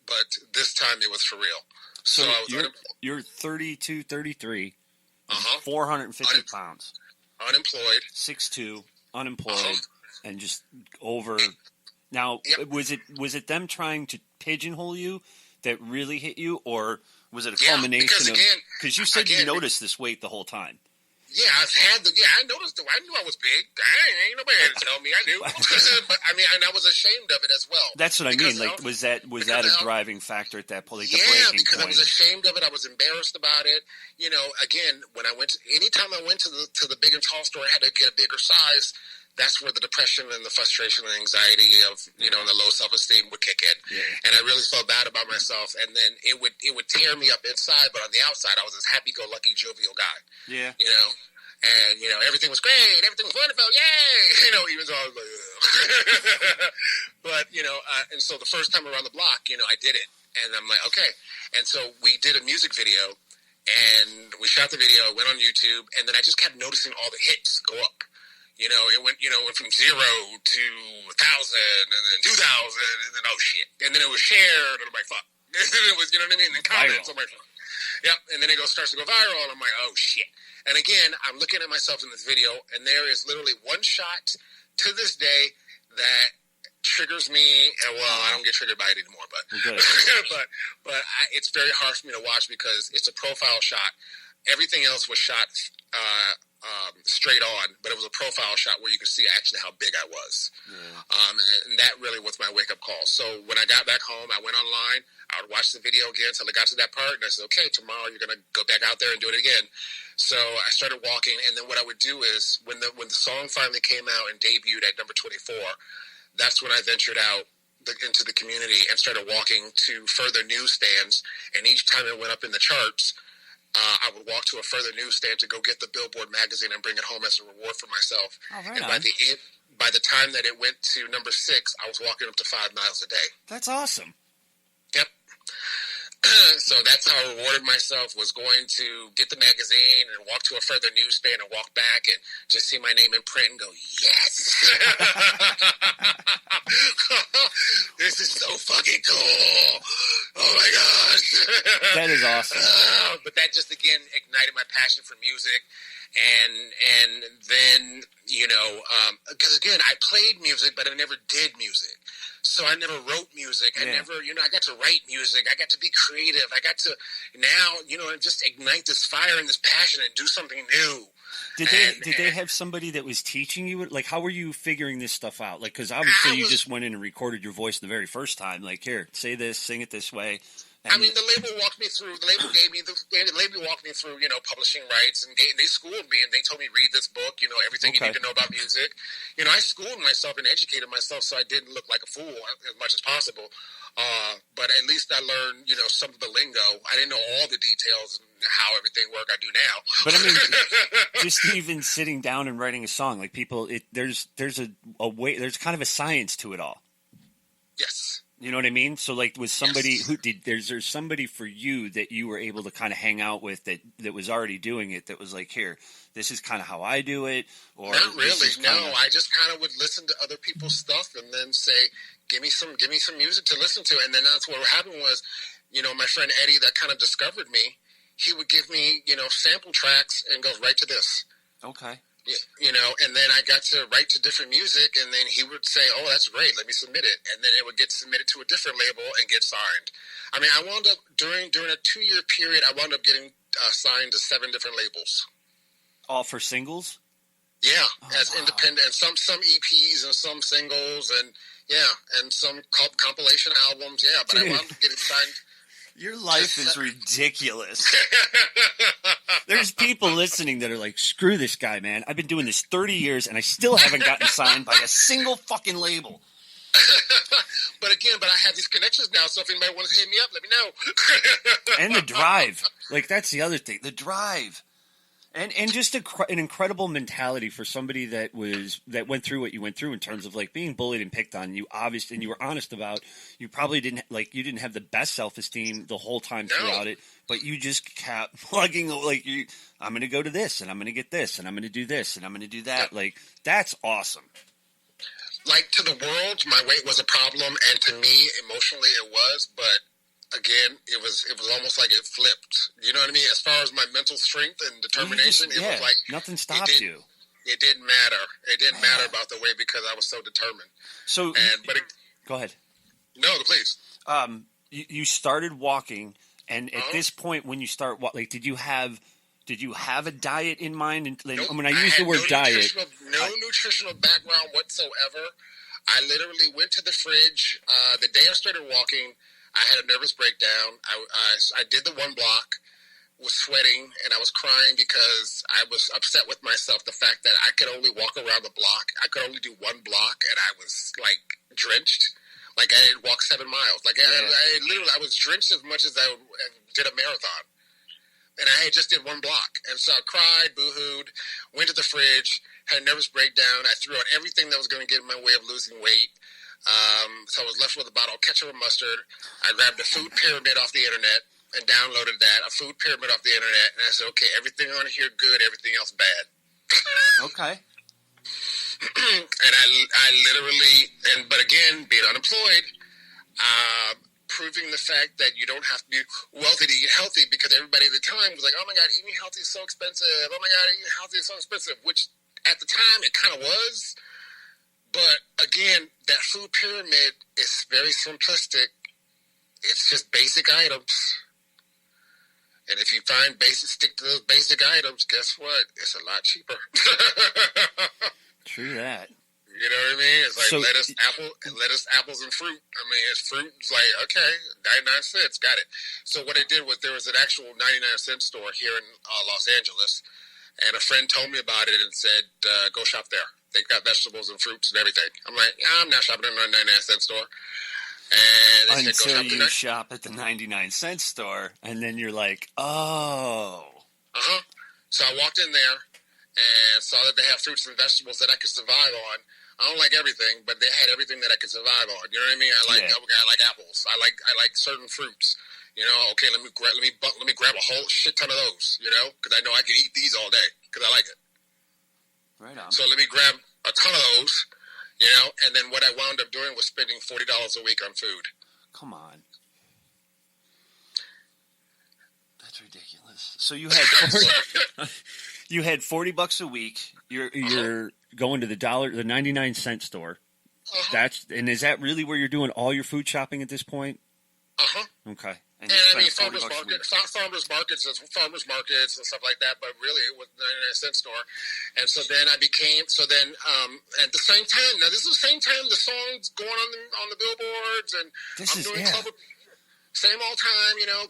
[SPEAKER 4] But this time it was for real.
[SPEAKER 5] So
[SPEAKER 4] I was
[SPEAKER 5] you're 32, 33, 450 pounds.
[SPEAKER 4] Unemployed.
[SPEAKER 5] 6'2", unemployed, and just over. Now, was it them trying to pigeonhole you that really hit you, or was it a culmination of? Because you said you noticed this weight the whole time.
[SPEAKER 4] Yeah, I noticed. I knew I was big. Ain't nobody had to tell me. I knew, but I mean, and I was ashamed of it as well.
[SPEAKER 5] That's what I mean. Like, was that a driving factor at that point? Like
[SPEAKER 4] because I was ashamed of it. I was embarrassed about it. You know, again, when I went, anytime I went to the big and tall store, I had to get a bigger size. That's where the depression and the frustration and anxiety of, and the low self-esteem would kick in. Yeah. And I really felt bad about myself. And then it would tear me up inside, but on the outside, I was this happy-go-lucky, jovial guy. Yeah. And, everything was great. Everything was wonderful. Yay! Even though I was like, ugh. But, and so the first time around the block, I did it. And I'm like, okay. And so we did a music video, and we shot the video, went on YouTube, and then I just kept noticing all the hits go up. It went from 0 to 1,000, and then 2,000, and then, oh, shit. And then it was shared, and I'm like, fuck. And it was, you know what I mean? And comments, I'm like, yep. And then it starts to go viral, and I'm like, oh, shit. And again, I'm looking at myself in this video, and there is literally one shot to this day that triggers me. And, well, I don't get triggered by it anymore, but it's very hard for me to watch because it's a profile shot. Everything else was shot straight on, but it was a profile shot where you could see actually how big I was. Yeah. And that really was my wake-up call. So when I got back home, I went online. I would watch the video again until I got to that part, and I said, okay, tomorrow you're going to go back out there and do it again. So I started walking, and then what I would do is when the song finally came out and debuted at number 24, that's when I ventured out into the community and started walking to further newsstands, and each time it went up in the charts, I would walk to a further newsstand to go get the Billboard magazine and bring it home as a reward for myself. Oh, right. And by the time that it went to number 6, I was walking up to 5 miles a day.
[SPEAKER 5] That's awesome.
[SPEAKER 4] Yep. So that's how I rewarded myself, was going to get the magazine and walk to a further newsstand and walk back and just see my name in print and go, yes! This is so fucking cool! Oh my gosh!
[SPEAKER 5] That is awesome.
[SPEAKER 4] But that just, again, ignited my passion for music. And then, because again, I played music, but I never did music. So I never wrote music. I never, I got to write music. I got to be creative. I got to now, just ignite this fire and this passion and do something new.
[SPEAKER 5] Did they have somebody that was teaching you? Like, how were you figuring this stuff out? Like, because obviously you just went in and recorded your voice the very first time. Like, here, say this, sing it this way.
[SPEAKER 4] I mean, the label walked me through. The label walked me through, publishing rights, and they schooled me, and they told me, read this book, everything you need to know about music. I schooled myself and educated myself so I didn't look like a fool as much as possible. But at least I learned, some of the lingo. I didn't know all the details and how everything worked. I do now.
[SPEAKER 5] But I mean, just even sitting down and writing a song, like people, there's a way, there's kind of a science to it all.
[SPEAKER 4] Yes.
[SPEAKER 5] You know what I mean? So, like, was somebody there's somebody for you that you were able to kind of hang out with that was already doing it, that was like, here, this is kind of how I do it? Or
[SPEAKER 4] not really, no. I just kind of would listen to other people's stuff and then say, give me some music to listen to. And then that's what happened was, my friend Eddie that kind of discovered me, he would give me, sample tracks and goes, right to this.
[SPEAKER 5] Okay.
[SPEAKER 4] And then I got to write to different music, and then he would say, oh, that's great, let me submit it. And then it would get submitted to a different label and get signed. I mean, I wound up, during a 2-year period, I wound up getting signed to 7 different labels.
[SPEAKER 5] All for singles?
[SPEAKER 4] Yeah, as independent, and some EPs and some singles, and some compilation albums, but I wound up getting signed.
[SPEAKER 5] Your life is ridiculous. There's people listening that are like, screw this guy, man. I've been doing this 30 years, and I still haven't gotten signed by a single fucking label.
[SPEAKER 4] But I have these connections now, so if anybody wants to hit me up, let me know.
[SPEAKER 5] And the drive. Like, that's the other thing. The drive. And just an incredible mentality for somebody that went through what you went through in terms of like being bullied and picked on. You obviously, and you were honest about, you probably didn't have the best self-esteem the whole time throughout it, but you just kept plugging like I'm going to go to this, and I'm going to get this, and I'm going to do this, and I'm going to do that. Like, that's awesome.
[SPEAKER 4] Like, to the world, my weight was a problem, and to me, emotionally, it was, but again, it was almost like it flipped. You know what I mean? As far as my mental strength and determination, it was like
[SPEAKER 5] nothing stopped you.
[SPEAKER 4] It didn't matter. It didn't matter about the way because I was so determined. So,
[SPEAKER 5] go ahead.
[SPEAKER 4] No, please.
[SPEAKER 5] You started walking, and at this point, when you start walking, like, did you have a diet in mind? And
[SPEAKER 4] nope.
[SPEAKER 5] When I use the word diet,
[SPEAKER 4] nutritional background whatsoever. I literally went to the fridge the day I started walking. I had a nervous breakdown. I did the 1 block, was sweating, and I was crying because I was upset with myself. The fact that I could only walk around the block. I could only do 1 block, and I was, like, drenched. Like, I had walked 7 miles. Like, I was drenched as much as I did a marathon. And I just did 1 block. And so I cried, boo-hooed, went to the fridge, had a nervous breakdown. I threw out everything that was going to get in my way of losing weight. So I was left with a bottle of ketchup and mustard. I grabbed a food pyramid off the internet and downloaded that, a food pyramid off the internet. And I said, okay, everything on here good, everything else bad.
[SPEAKER 5] Okay.
[SPEAKER 4] And I literally, but again, being unemployed, proving the fact that you don't have to be wealthy to eat healthy, because everybody at the time was like, oh my God, eating healthy is so expensive. Oh my God, eating healthy is so expensive, which at the time it kind of was. But again, that food pyramid is very simplistic. It's just basic items. And if you stick to those basic items, guess what? It's a lot cheaper.
[SPEAKER 5] True that.
[SPEAKER 4] You know what I mean? It's like lettuce, apples, and fruit. I mean, it's fruit. It's like, okay, 99 cents, got it. So what I did was there was an actual 99-cent store here in Los Angeles, and a friend told me about it and said, go shop there. They got vegetables and fruits and everything. I'm like, I'm not shopping in a 99-cent store. And they
[SPEAKER 5] until
[SPEAKER 4] said, go
[SPEAKER 5] you shop at the 99-cent store, and then you're like, oh.
[SPEAKER 4] So I walked in there and saw that they have fruits and vegetables that I could survive on. I don't like everything, but they had everything that I could survive on. You know what I mean? I like apples. I like certain fruits. You know, okay, let me grab a whole shit ton of those. You know, because I know I can eat these all day because I like it.
[SPEAKER 5] Right on.
[SPEAKER 4] So let me grab a ton of those. You know, and then what I wound up doing was spending $40 a week on food.
[SPEAKER 5] Come on. That's ridiculous. So you had you had $40 a week. You're going to the 99-cent store. And is that really where you're doing all your food shopping at this point? Okay.
[SPEAKER 4] And I mean, farmers markets and stuff like that, but really it was 99-cent store. And so then at the same time, now this is the same time the song's going on the billboards, and I'm doing same old time, you know,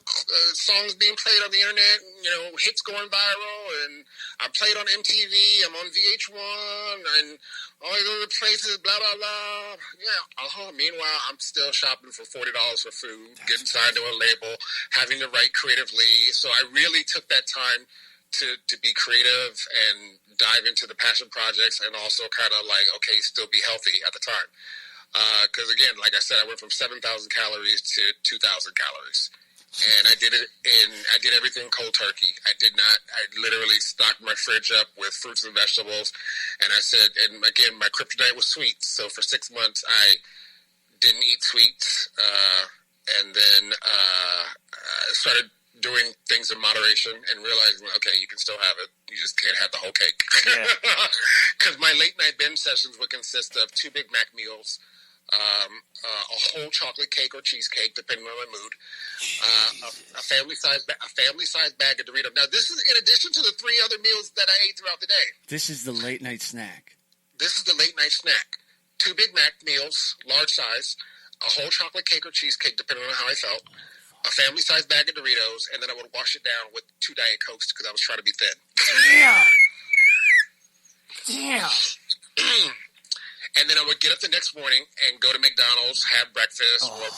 [SPEAKER 4] songs being played on the internet, you know, hits going viral, and I played on MTV, I'm on VH1, and all these other places, blah, blah, blah. Yeah, meanwhile, I'm still shopping for $40 for food, getting signed to a label, having to write creatively. So I really took that time to be creative and dive into the passion projects, and also kind of like, okay, still be healthy at the time. Because again, like I said, I went from 7,000 calories to 2,000 calories, and I did everything cold turkey. I literally stocked my fridge up with fruits and vegetables, and I said, and again, my kryptonite was sweets. So for 6 months, I didn't eat sweets, and then started doing things in moderation and realizing, okay, you can still have it. You just can't have the whole cake. Because my late night binge sessions would consist of 2 Big Mac meals, a whole chocolate cake or cheesecake, depending on my mood, a family size bag of Doritos. Now, this is in addition to the 3 other meals that I ate throughout the day.
[SPEAKER 5] This is the late night snack.
[SPEAKER 4] This is the late night snack. 2 Big Mac meals, large size, a whole chocolate cake or cheesecake, depending on how I felt, a family-sized bag of Doritos, and then I would wash it down with 2 Diet Cokes because I was trying to be thin.
[SPEAKER 5] Damn.
[SPEAKER 4] And then I would get up the next morning and go to McDonald's, have breakfast, or,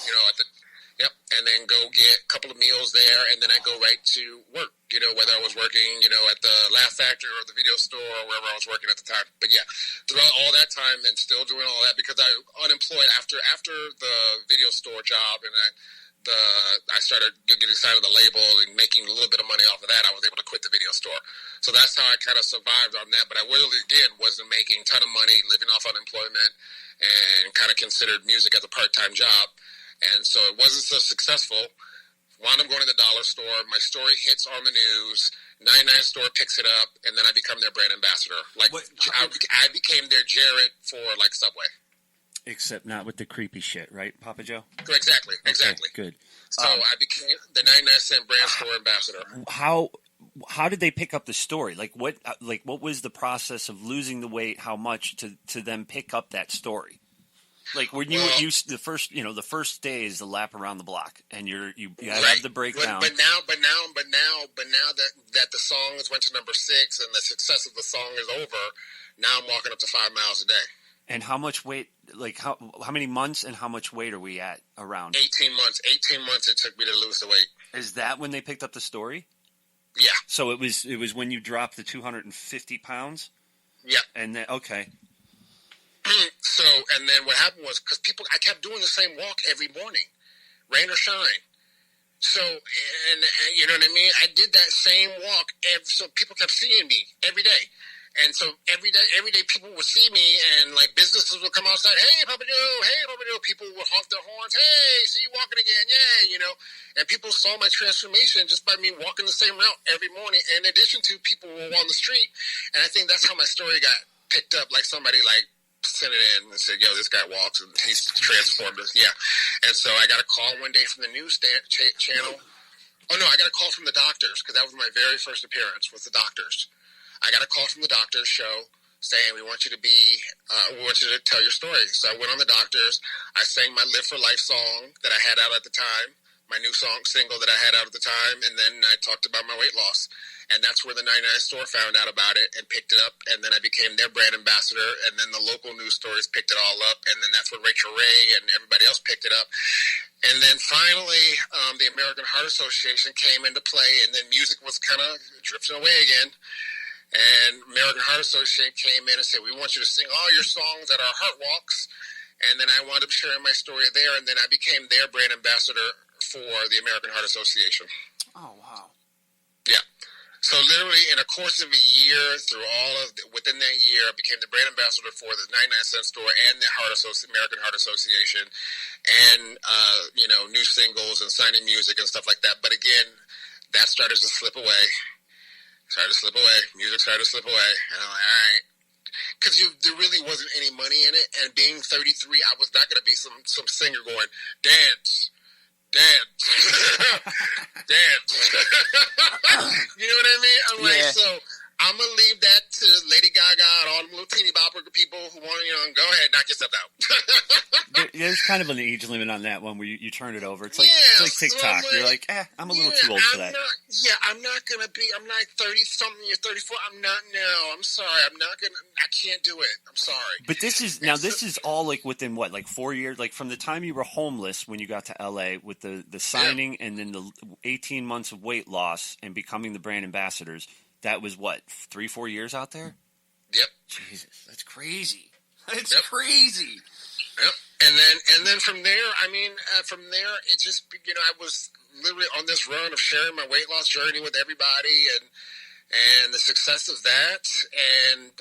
[SPEAKER 4] and then go get a couple of meals there, and then I'd go right to work, whether I was working, at the Laugh Factory or the video store or wherever I was working at the time. But yeah, throughout all that time and still doing all that, because I unemployed after the video store job, and I started getting signed to the label and making a little bit of money off of that, I was able to quit the video store. So that's how I kind of survived on that. But I really, again, wasn't making a ton of money, living off unemployment, and kind of considered music as a part-time job. And so it wasn't so successful. Wound up going to the dollar store. My story hits on the news. 99 store picks it up, and then I become their brand ambassador. I became their Jared for Subway.
[SPEAKER 5] Except not with the creepy shit, right, Papa Joe?
[SPEAKER 4] Exactly.
[SPEAKER 5] Okay, good.
[SPEAKER 4] So I became the 99-cent brand store ambassador.
[SPEAKER 5] How did they pick up the story? What was the process of losing the weight? How much to them pick up that story? When the first day is the lap around the block, and you have the breakdown.
[SPEAKER 4] But now that the songs went to number 6 and the success of the song is over, now I'm walking up to 5 miles a day.
[SPEAKER 5] And how much weight? How many months and how much weight are we at around?
[SPEAKER 4] 18 months. 18 months it took me to lose the weight.
[SPEAKER 5] Is that when they picked up the story?
[SPEAKER 4] Yeah.
[SPEAKER 5] So it was when you dropped the 250 pounds.
[SPEAKER 4] Yeah.
[SPEAKER 5] And then okay.
[SPEAKER 4] So, and then what happened was, because I kept doing the same walk every morning, rain or shine. So, and you know what I mean? I did that same walk, so people kept seeing me every day. And so every day people would see me, and businesses would come outside, hey, Papa Joe, people would honk their horns, hey, see you walking again, yay, And people saw my transformation just by me walking the same route every morning. In addition to people who were on the street, and I think that's how my story got picked up, somebody sent it in and said, yo, this guy walks and he's transformed us. Yeah. And so I got a call one day from the news channel. Oh, no, I got a call from the doctors, because that was my very first appearance with the doctors. I got a call from the doctors show saying, we want you to tell your story. So I went on the doctors. I sang my Live for Life song that I had out at the time, my new single that I had out at the time, and then I talked about my weight loss. And that's where the 99 store found out about it and picked it up. And then I became their brand ambassador. And then the local news stories picked it all up. And then that's where Rachel Ray and everybody else picked it up. And then finally, the American Heart Association came into play. And then music was kind of drifting away again. And American Heart Association came in and said, we want you to sing all your songs at our Heart Walks. And then I wound up sharing my story there. And then I became their brand ambassador for the American Heart Association.
[SPEAKER 5] Oh, wow.
[SPEAKER 4] Yeah. So literally in a course of a year, within that year, I became the brand ambassador for the 99-cent store and the American Heart Association, and new singles and signing music and stuff like that. But again, that started to slip away. Music started to slip away, and I'm like, all right, because there really wasn't any money in it. And being 33, I was not going to be some singer going dance. You know what I mean? I'm so I'm gonna leave that to Lady Gaga and all them little teeny bopper people who want to, go ahead, knock yourself out.
[SPEAKER 5] There's kind of an age limit on that one where you turn it over. It's like TikTok. You're like, I'm a little too old for that.
[SPEAKER 4] I'm not 30 something. You're 34. I'm not. No, I'm sorry. I can't do it. I'm sorry.
[SPEAKER 5] But this is all within what, 4 years? From the time you were homeless when you got to LA with the signing and then the 18 months of weight loss and becoming the brand ambassadors. That was what, 3-4 years out there?
[SPEAKER 4] Yep.
[SPEAKER 5] Jesus, that's crazy. That's crazy.
[SPEAKER 4] Yep. And then from there, it just, I was literally on this run of sharing my weight loss journey with everybody and the success of that. And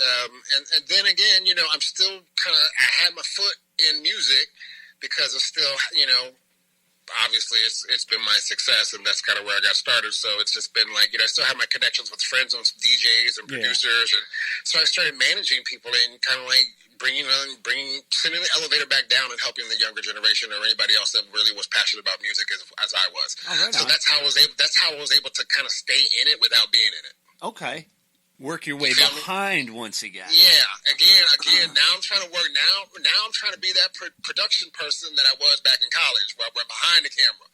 [SPEAKER 4] then again, I'm still I had my foot in music because of still, obviously it's been my success, and that's kind of where I got started. So it's just been I still have my connections with friends and DJs and producers, and so I started managing people and kind of sending the elevator back down and helping the younger generation or anybody else that really was passionate about music as I was.
[SPEAKER 5] Oh, right
[SPEAKER 4] so
[SPEAKER 5] on.
[SPEAKER 4] that's how I was able to kind of stay in it without being in it.
[SPEAKER 5] Okay. Work your way behind once again.
[SPEAKER 4] Yeah, again. Now I'm trying to work. Now I'm trying to be that production person that I was back in college, where I'm behind the camera.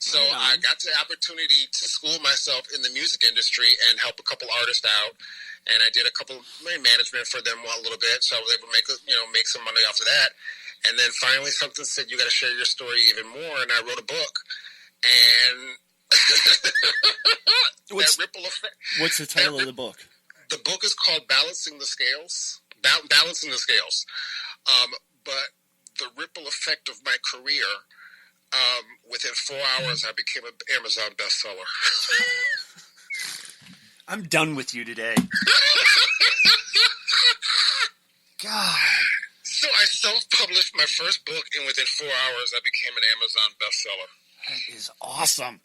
[SPEAKER 4] So I got the opportunity to school myself in the music industry and help a couple artists out. And I did a couple management for them a little bit, so I was able to make some money off of that. And then finally, something said you got to share your story even more, and I wrote a book. And that ripple effect.
[SPEAKER 5] What's the title of the book?
[SPEAKER 4] The book is called Balancing the Scales. Balancing the Scales. But the ripple effect of my career. Within 4 hours, I became an Amazon bestseller.
[SPEAKER 5] I'm done with you today. God.
[SPEAKER 4] So I self-published my first book, and within 4 hours, I became an Amazon bestseller.
[SPEAKER 5] That is awesome.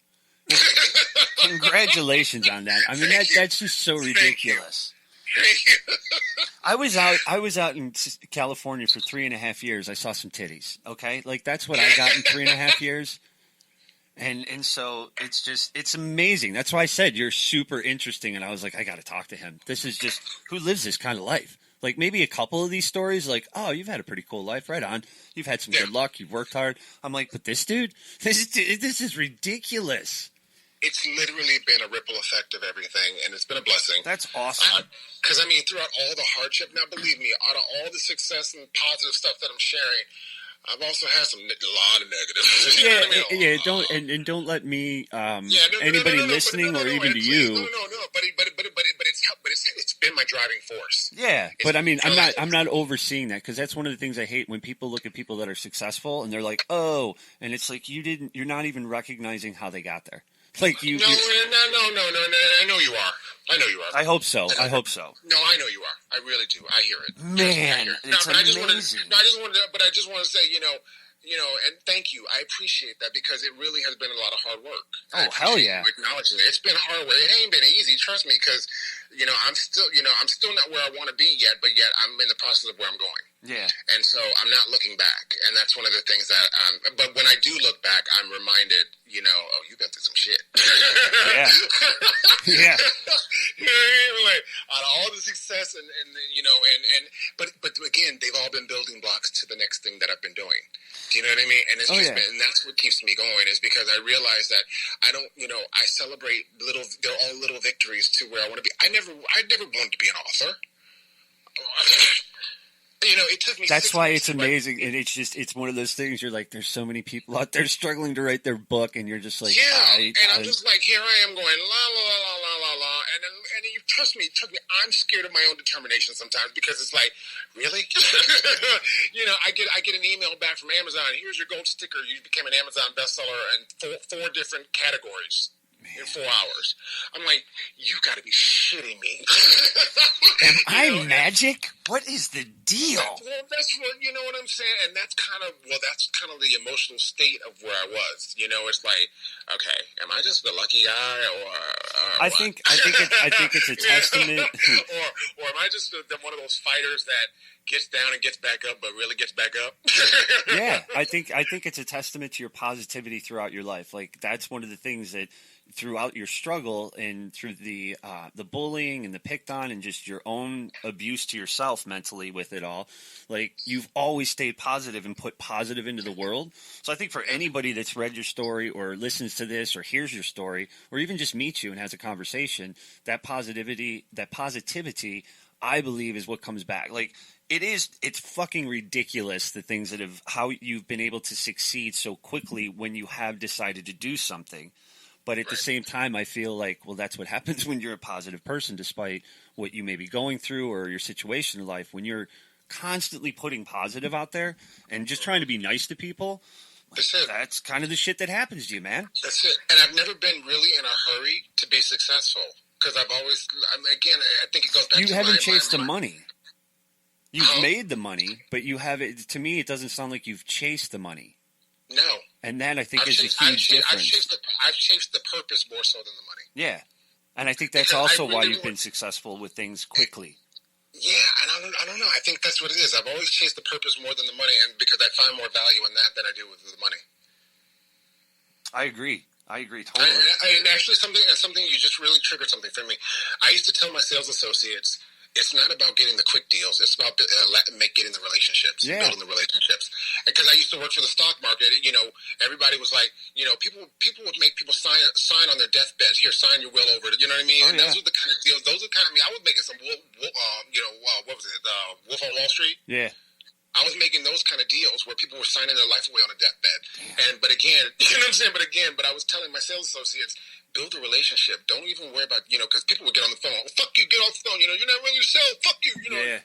[SPEAKER 5] Congratulations on that. I mean, that's just so ridiculous.
[SPEAKER 4] Thank you.
[SPEAKER 5] I was out in California for 3.5 years. I saw some titties. Okay, like that's what I got in 3.5 years. And so it's amazing. That's why I said you're super interesting. And I was like, I got to talk to him. This is just who lives this kind of life. Like maybe a couple of these stories, like, oh, you've had a pretty cool life, right on. You've had some good luck. You've worked hard. I'm like, but this dude, this is ridiculous.
[SPEAKER 4] It's literally been a ripple effect of everything, and it's been a blessing.
[SPEAKER 5] That's awesome.
[SPEAKER 4] Because, throughout all the hardship, now believe me, out of all the success and positive stuff that I'm sharing, I've also had a lot of negative.
[SPEAKER 5] Don't let me, anybody listening or even to you.
[SPEAKER 4] But it's been my driving force.
[SPEAKER 5] Yeah, but I mean, I'm not overseeing that because that's one of the things I hate when people look at people that are successful and they're like, oh, and it's like you're not even recognizing how they got there. Like you.
[SPEAKER 4] No. I know you are.
[SPEAKER 5] I hope so.
[SPEAKER 4] No, I know you are. I really do. I hear it.
[SPEAKER 5] Man, it's amazing.
[SPEAKER 4] I just want to say, and thank you. I appreciate that because it really has been a lot of hard work.
[SPEAKER 5] Oh, hell yeah.
[SPEAKER 4] Acknowledging it. It's been hard work. It ain't been easy. Trust me, because, I'm still not where I want to be yet, but yet I'm in the process of where I'm going.
[SPEAKER 5] Yeah.
[SPEAKER 4] And so I'm not looking back. And that's one of the things that, but when I do look back, I'm reminded, oh, you've been through some shit.
[SPEAKER 5] Yeah. Yeah.
[SPEAKER 4] Like, out of all the success but again, they've all been building blocks to the next thing that I've been doing. Do you know what I mean? And it's and that's what keeps me going is because I realize that I don't, I celebrate they're all little victories to where I want to be. I never wanted to be an author. It took me.
[SPEAKER 5] That's why it's amazing, and it's one of those things. You're like, there's so many people out there struggling to write their book, and you're just like,
[SPEAKER 4] I'm just like, here I am going la la la la la la la, and you trust me. I'm scared of my own determination sometimes because it's like, really, I get an email back from Amazon. Here's your gold sticker. You became an Amazon bestseller in four different categories. In 4 hours. I'm like, you got to be shitting me.
[SPEAKER 5] Am I magic? What is the deal?
[SPEAKER 4] That's what, you know what I'm saying? And that's kind of the emotional state of where I was. It's like, okay, am I just the lucky guy or
[SPEAKER 5] I think it's a testament.
[SPEAKER 4] or am I just one of those fighters that gets down and gets back up, but really gets back up?
[SPEAKER 5] Yeah, I think it's a testament to your positivity throughout your life. Like that's one of the things that throughout your struggle and through the bullying and the picked on and just your own abuse to yourself mentally with it all, like you've always stayed positive and put positive into the world. So I think for anybody that's read your story or listens to this or hears your story or even just meets you and has a conversation, that positivity, I believe is what comes back. Like it's fucking ridiculous the things how you've been able to succeed so quickly when you have decided to do something. But at the same time, I feel like, well, that's what happens when you're a positive person, despite what you may be going through or your situation in life. When you're constantly putting positive out there and just trying to be nice to people, that's kind of the shit that happens to you, man.
[SPEAKER 4] That's it. And I've never been really in a hurry to be successful because I've always, again, I think it goes back to
[SPEAKER 5] you haven't chased the money. You've made the money, but you haven't. To me, it doesn't sound like you've chased the money.
[SPEAKER 4] No.
[SPEAKER 5] And that, I think, is a huge difference.
[SPEAKER 4] I've chased the purpose more so than the money.
[SPEAKER 5] Yeah. And I think that's also why you've been successful with things quickly.
[SPEAKER 4] Yeah, and I don't know. I think that's what it is. I've always chased the purpose more than the money, and because I find more value in that than I do with the money.
[SPEAKER 5] I agree totally.
[SPEAKER 4] And actually, something you just really triggered something for me. I used to tell my sales associates, it's not about getting the quick deals. It's about getting the relationships, building the relationships. Because I used to work for the stock market. You know, everybody was like, you know, people would make people sign on their deathbeds. Here, sign your will over. You know what I mean? And those are the kind of deals. Those are kind of. I mean, I was making some, what was it? Wolf on Wall Street.
[SPEAKER 5] Yeah.
[SPEAKER 4] I was making those kind of deals where people were signing their life away on a deathbed. But again, you know what I'm saying? But I was telling my sales associates, build a relationship. Don't even worry about, you know, because people would get on the phone. Oh, fuck you, get off the phone. You know, you're not ready to sell. Fuck you. You know, and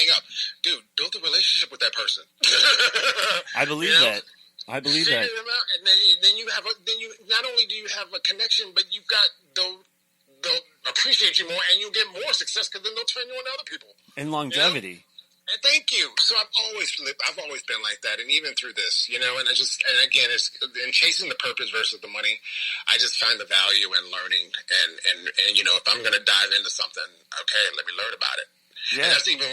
[SPEAKER 4] hang up. Dude, build a relationship with that person.
[SPEAKER 5] I believe that. I believe that.
[SPEAKER 4] And then you not only do you have a connection, but you've got they'll appreciate you more, and you'll get more success because then they'll turn you on to other people.
[SPEAKER 5] And longevity.
[SPEAKER 4] You know? Thank you. So I've always been like that, and even through this, you know. And again, it's in chasing the purpose versus the money. I just find the value in learning, and you know, if I'm going to dive into something, okay, let me learn about it. Yeah. And that's even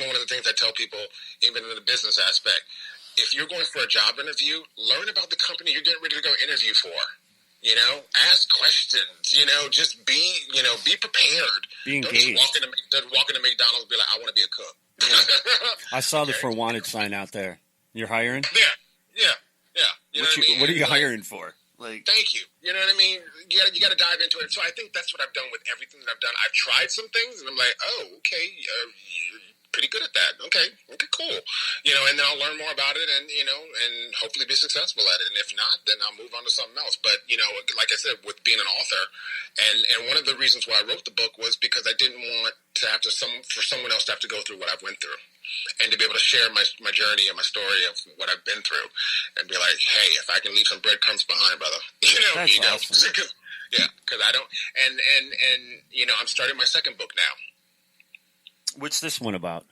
[SPEAKER 4] one of the things I tell people, even in the business aspect. If you're going for a job interview, learn about the company you're getting ready to go interview for. You know, ask questions. You know, just be prepared.
[SPEAKER 5] Be engaged.
[SPEAKER 4] Don't walk into McDonald's and be like, I want to be a cook.
[SPEAKER 5] Yeah. I saw the For Wanted sign out there. You're hiring?
[SPEAKER 4] Yeah. You know what I mean?
[SPEAKER 5] What are you hiring for? Like,
[SPEAKER 4] thank you. You know what I mean? You got to dive into it. So I think that's what I've done with everything that I've done. I've tried some things, and I'm like, oh, okay, you're pretty good at that. Okay, cool. You know, and then I'll learn more about it, and you know, and hopefully be successful at it. And if not, then I'll move on to something else. But you know, like I said, with being an author, and one of the reasons why I wrote the book was because I didn't want to have to for someone else to have to go through what I've went through, and to be able to share my journey and my story of what I've been through, and be like, hey, if I can leave some breadcrumbs behind, brother,
[SPEAKER 5] That's awesome.
[SPEAKER 4] Because I don't, and you know, I'm starting my second book now.
[SPEAKER 5] What's this one about?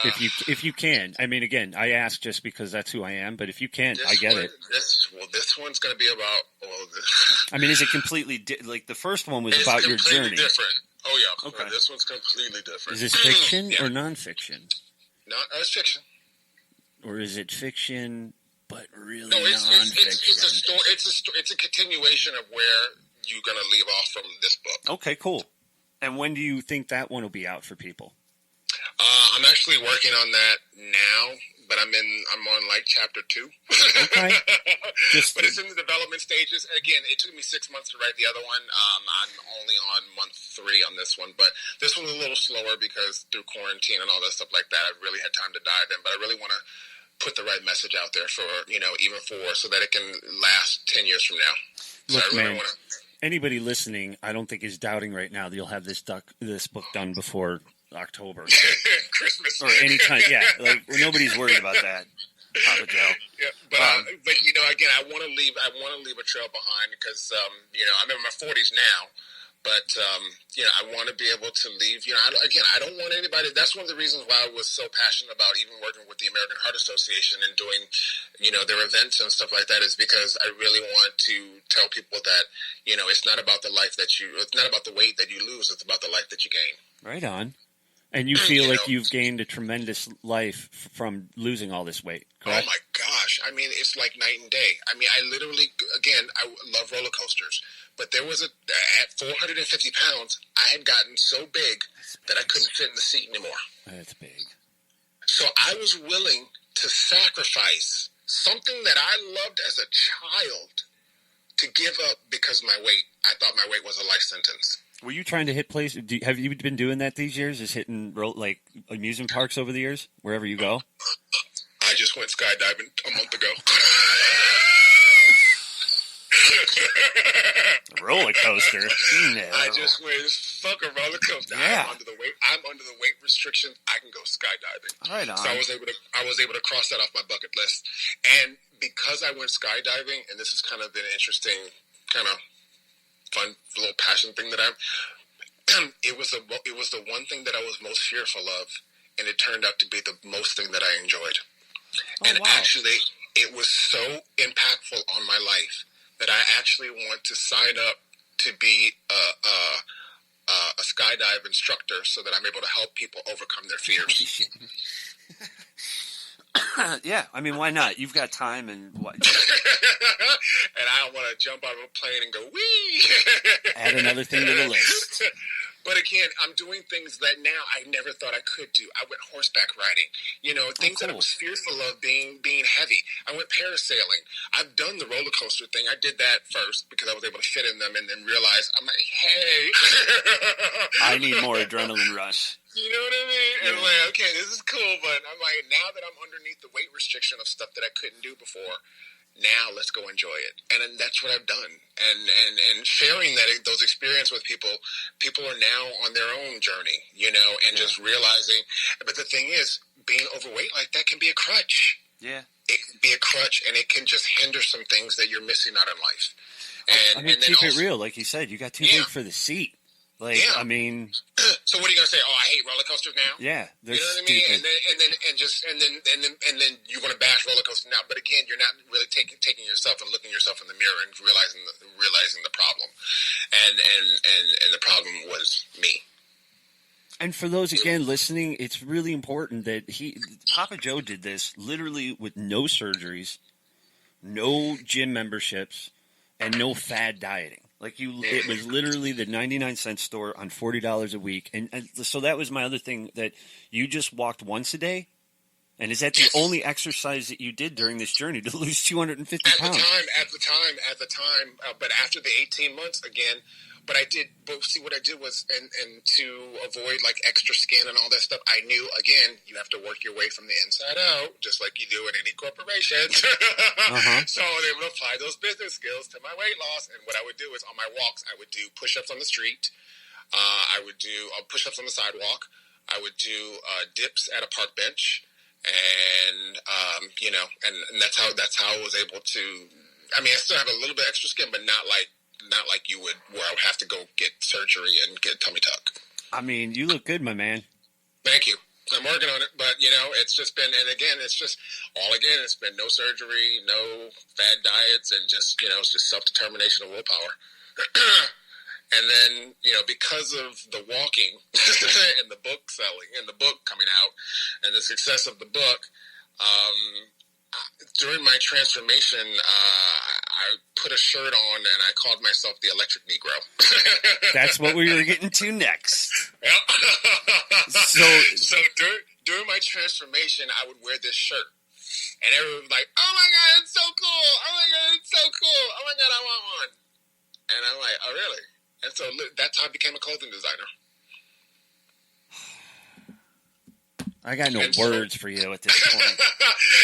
[SPEAKER 5] If you can, I mean, again, I ask just because that's who I am. But if you can't, I get it.
[SPEAKER 4] This one's going to be about.
[SPEAKER 5] I mean, is it completely like the first one was about your journey?
[SPEAKER 4] Different. Oh yeah.
[SPEAKER 5] Okay.
[SPEAKER 4] This one's completely different.
[SPEAKER 5] Is this fiction or nonfiction?
[SPEAKER 4] It's fiction.
[SPEAKER 5] Or is it fiction but really
[SPEAKER 4] nonfiction?
[SPEAKER 5] It's
[SPEAKER 4] a story. It's a continuation of where you're going to leave off from this book.
[SPEAKER 5] Okay, cool. And when do you think that one will be out for people?
[SPEAKER 4] I'm actually working on that now, but I'm on like chapter 2.
[SPEAKER 5] Okay.
[SPEAKER 4] But it's in the development stages. Again, it took me 6 months to write the other one. I'm only on month 3 on this one, but this one's a little slower because through quarantine and all that stuff like that, I really had time to dive in. But I really want to put the right message out there for, you know, so that it can last 10 years from now.
[SPEAKER 5] Look, so I really want to. Anybody listening, I don't think is doubting right now that you'll have this book done before October,
[SPEAKER 4] Christmas,
[SPEAKER 5] or any kind. Yeah, like nobody's worried about that, Papa Joe.
[SPEAKER 4] Yeah, but you know, again, I want to leave a trail behind because you know, I'm in my 40s now. But, you know, I want to be able to leave. You know, I don't want anybody. That's one of the reasons why I was so passionate about even working with the American Heart Association and doing, you know, their events and stuff like that, is because I really want to tell people that, you know, it's not about it's not about the weight that you lose. It's about the life that you gain.
[SPEAKER 5] Right on. And you feel like you've gained a tremendous life from losing all this weight, correct?
[SPEAKER 4] Oh, my gosh. I mean, it's like night and day. I mean, I literally, again, I love roller coasters. But there was at 450 pounds, I had gotten so big that I couldn't fit in the seat anymore.
[SPEAKER 5] That's big.
[SPEAKER 4] So I was willing to sacrifice something that I loved as a child to give up because my weight. I thought my weight was a life sentence.
[SPEAKER 5] Were you trying to hit places? Have you been doing that these years? Just hitting like amusement parks over the years, wherever you go?
[SPEAKER 4] I just went skydiving a month ago.
[SPEAKER 5] Roller coaster. No.
[SPEAKER 4] I just went fuck a roller coaster.
[SPEAKER 5] Yeah.
[SPEAKER 4] I'm under the weight restriction. I can go skydiving.
[SPEAKER 5] Right on.
[SPEAKER 4] So I was able to cross that off my bucket list. And because I went skydiving, and this has kind of been an interesting, kind of fun little passion thing that it was the one thing that I was most fearful of, and it turned out to be the most thing that I enjoyed.
[SPEAKER 5] Oh,
[SPEAKER 4] and
[SPEAKER 5] wow.
[SPEAKER 4] actually, it was so impactful on my life that I actually want to sign up to be a skydive instructor so that I'm able to help people overcome their fears.
[SPEAKER 5] Yeah, I mean, why not? You've got time and what?
[SPEAKER 4] And I don't want to jump out of a plane and go, wee!
[SPEAKER 5] Add another thing to the list.
[SPEAKER 4] But again, I'm doing things that now I never thought I could do. I went horseback riding, things that I was fearful of being heavy. I went parasailing. I've done the roller coaster thing. I did that first because I was able to fit in them, and then realized I'm like, hey,
[SPEAKER 5] I need more adrenaline rush.
[SPEAKER 4] You know what I mean? Yeah. And I'm like, okay, this is cool, but I'm like, now that I'm underneath the weight restriction of stuff that I couldn't do before, now let's go enjoy it. And that's what I've done. And sharing those experiences with people are now on their own journey, and just realizing. But the thing is, being overweight like that can be a crutch.
[SPEAKER 5] Yeah.
[SPEAKER 4] It can be a crutch, and it can just hinder some things that you're missing out in life. And
[SPEAKER 5] keep it real. Like you said, you got too big for the seat. Like,
[SPEAKER 4] yeah.
[SPEAKER 5] I mean,
[SPEAKER 4] so what are you gonna say? Oh, I hate roller coasters now.
[SPEAKER 5] Yeah,
[SPEAKER 4] you know what I mean. And then you want to bash roller coasters now, but again, you're not really taking yourself and looking yourself in the mirror and realizing the problem, and the problem was me.
[SPEAKER 5] And for those again listening, it's really important that Papa Joe did this literally with no surgeries, no gym memberships, and no fad dieting. Like it was literally the 99-cent store on $40 a week. And so that was my other thing, that you just walked once a day. And is that the only exercise that you did during this journey to lose 250 pounds?
[SPEAKER 4] At the time. But after the 18 months, again, but I did, what I did was, and to avoid like extra skin and all that stuff, I knew, again, you have to work your way from the inside out, just like you do in any corporation. So they would apply those business skills to my weight loss. And what I would do is, on my walks, I would do push-ups on the street. I would do push-ups on the sidewalk. I would do dips at a park bench. And, and that's how I was able to, I mean, I still have a little bit extra skin, but not like you would, where I would have to go get surgery and get tummy tuck.
[SPEAKER 5] I mean, you look good, my man.
[SPEAKER 4] Thank you. I'm working on it, but it's just been, and again, it's been no surgery, no fad diets, and just, it's just self-determination and willpower. And then, because of the walking and the book selling and the book coming out and the success of the book, during my transformation, I put a shirt on and I called myself the Electric Negro.
[SPEAKER 5] That's what we were getting to next.
[SPEAKER 4] Yeah.
[SPEAKER 5] So
[SPEAKER 4] during my transformation, I would wear this shirt. And everyone was like, oh my God, it's so cool. Oh my God, it's so cool. Oh my God, I want one. And I'm like, oh really? And so that's how I became a clothing designer.
[SPEAKER 5] I got no words for you at this point.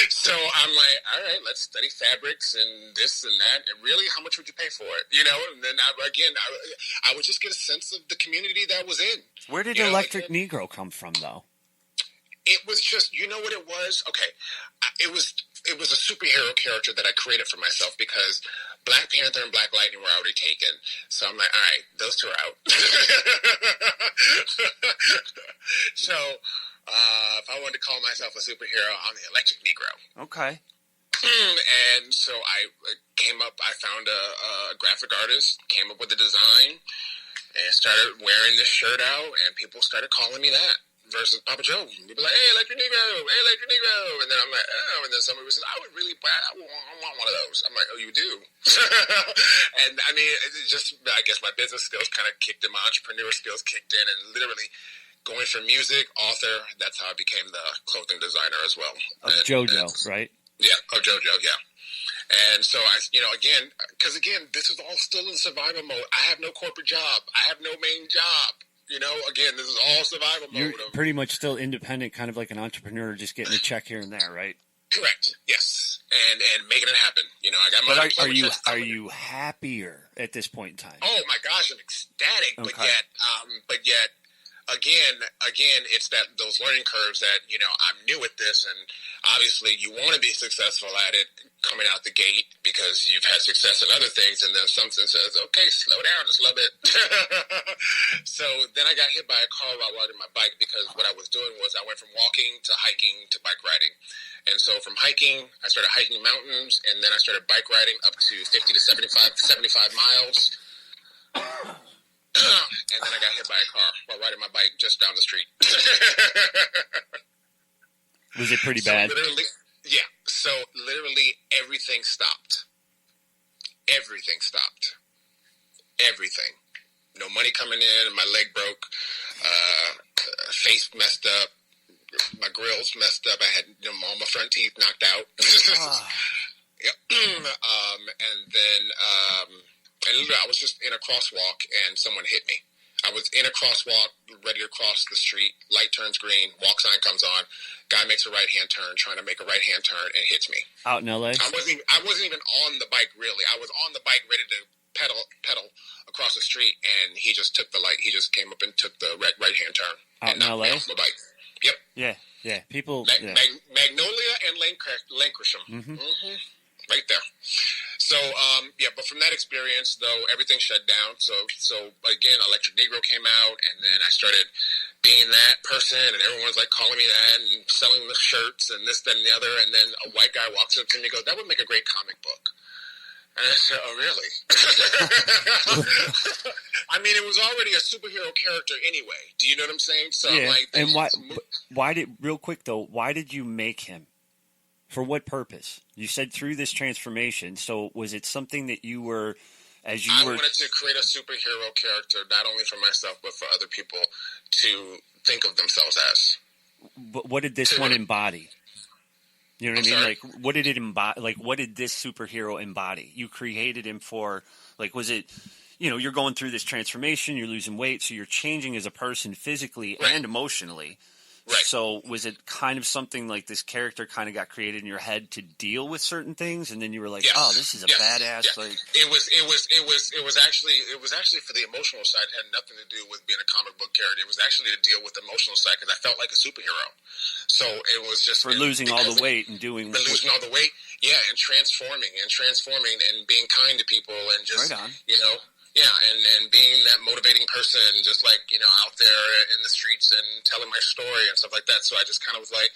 [SPEAKER 4] So I'm like, all right, let's study fabrics and this and that. And really, how much would you pay for it? And then I would just get a sense of the community that I was in.
[SPEAKER 5] Where did Electric Negro come from, though?
[SPEAKER 4] It was just, you know what it was? Okay, it was a superhero character that I created for myself because Black Panther and Black Lightning were already taken. So I'm like, all right, those two are out. So if I wanted to call myself a superhero, I'm the Electric Negro.
[SPEAKER 5] Okay.
[SPEAKER 4] And so I found a graphic artist, came up with a design, and started wearing this shirt out, and people started calling me that. Versus Papa Joe. People like, hey, Electric Negro, hey, Electric Negro. And then I'm like, oh, and then somebody says, I want one of those. I'm like, oh, you do? And I mean, I guess my business skills kind of kicked in, my entrepreneur skills kicked in, and literally going from music, author, that's how I became the clothing designer as well.
[SPEAKER 5] Of JoJo, right?
[SPEAKER 4] Yeah, of JoJo, yeah. And so because this is all still in survival mode. I have no corporate job. I have no main job. Again, this is all survival mode.
[SPEAKER 5] You're pretty much still independent, kind of like an entrepreneur, just getting a check here and there, right?
[SPEAKER 4] Correct. Yes, and making it happen. I got my.
[SPEAKER 5] But are you happier at this point in time?
[SPEAKER 4] Oh my gosh, I'm ecstatic. Okay. But yet, again, it's those learning curves that I'm new at this, and obviously you want to be successful at it coming out the gate because you've had success in other things, and then something says, okay, slow down just a little bit. So then I got hit by a car while riding my bike because what I was doing was I went from walking to hiking to bike riding. And so from hiking, I started hiking mountains, and then I started bike riding up to 50 to 75 miles. And then I got hit by a car while riding my bike just down the street.
[SPEAKER 5] Was it pretty bad?
[SPEAKER 4] Yeah. So literally everything stopped. Everything stopped. Everything. no money coming in, and my leg broke, face messed up, my grills messed up. I had all my front teeth knocked out. Yep. And then, and literally, I was just in a crosswalk, and someone hit me. I was in a crosswalk, ready to cross the street. Light turns green. Walk sign comes on. Guy makes a right-hand turn, trying to make a right-hand turn, and hits me.
[SPEAKER 5] Out in L.A.?
[SPEAKER 4] I wasn't even on the bike, really. I was on the bike, ready to pedal across the street, and he just took the light. He just came up and took the right-hand turn.
[SPEAKER 5] Out
[SPEAKER 4] and
[SPEAKER 5] in L.A.?
[SPEAKER 4] Me off my bike. Yep.
[SPEAKER 5] Yeah. People...
[SPEAKER 4] Magnolia and Lancashire. Mm-hmm. Right there. So, but from that experience, though, everything shut down. So again, Electric Negro came out, and then I started being that person, and everyone's like calling me that and selling the shirts and this, that, and the other. And then a white guy walks up to me and goes, "That would make a great comic book." And I said, "Oh, really?" I mean, it was already a superhero character anyway. Do you know what I'm saying? So,
[SPEAKER 5] yeah.
[SPEAKER 4] like,
[SPEAKER 5] and why did you make him? For what purpose? You said through this transformation. So was it something that you were, I wanted
[SPEAKER 4] to create a superhero character, not only for myself, but for other people to think of themselves as.
[SPEAKER 5] But what did this one embody? You know what I mean?
[SPEAKER 4] Sorry?
[SPEAKER 5] Like, what did it embody? Like, what did this superhero embody? You created him for, like, was it, you're going through this transformation, you're losing weight, so you're changing as a person physically and emotionally.
[SPEAKER 4] Right.
[SPEAKER 5] So was it kind of something like this character kind of got created in your head to deal with certain things, and then you were like, "Oh, this is a badass."
[SPEAKER 4] Yes.
[SPEAKER 5] Like
[SPEAKER 4] it was actually for the emotional side. It had nothing to do with being a comic book character. It was actually to deal with the emotional side because I felt like a superhero. So it was just
[SPEAKER 5] for losing all the weight and doing
[SPEAKER 4] losing all the weight, and transforming and being kind to people and just
[SPEAKER 5] right on.
[SPEAKER 4] Yeah, and being that motivating person, just like, out there in the streets and telling my story and stuff like that. So I just kind of was like,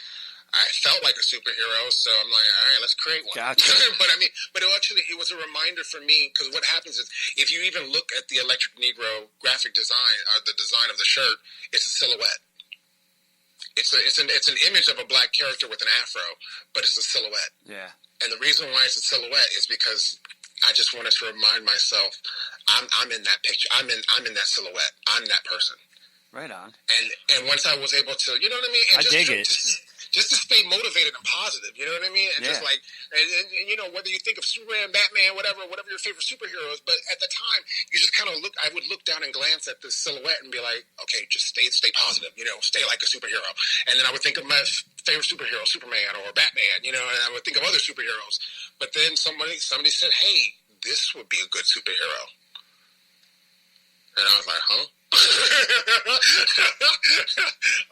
[SPEAKER 4] I felt like a superhero. So I'm like, all right, let's create one.
[SPEAKER 5] Gotcha.
[SPEAKER 4] but it was a reminder for me, because what happens is, if you even look at the Electric Negro graphic design, or the design of the shirt, it's a silhouette. It's an image of a black character with an afro, but it's a silhouette.
[SPEAKER 5] Yeah. And
[SPEAKER 4] the reason why it's a silhouette is because I just wanted to remind myself, I'm in that picture. I'm in that silhouette. I'm that person.
[SPEAKER 5] Right on.
[SPEAKER 4] And once I was able to, you know what I mean? And
[SPEAKER 5] I dig it.
[SPEAKER 4] Just to stay motivated and positive, you know what I mean? And just like, and whether you think of Superman, Batman, whatever your favorite superheroes, but at the time, you just kind of I would look down and glance at this silhouette and be like, okay, just stay positive, stay like a superhero. And then I would think of my favorite superhero, Superman or Batman, and I would think of other superheroes. But then somebody said, hey, this would be a good superhero. And I was like, huh?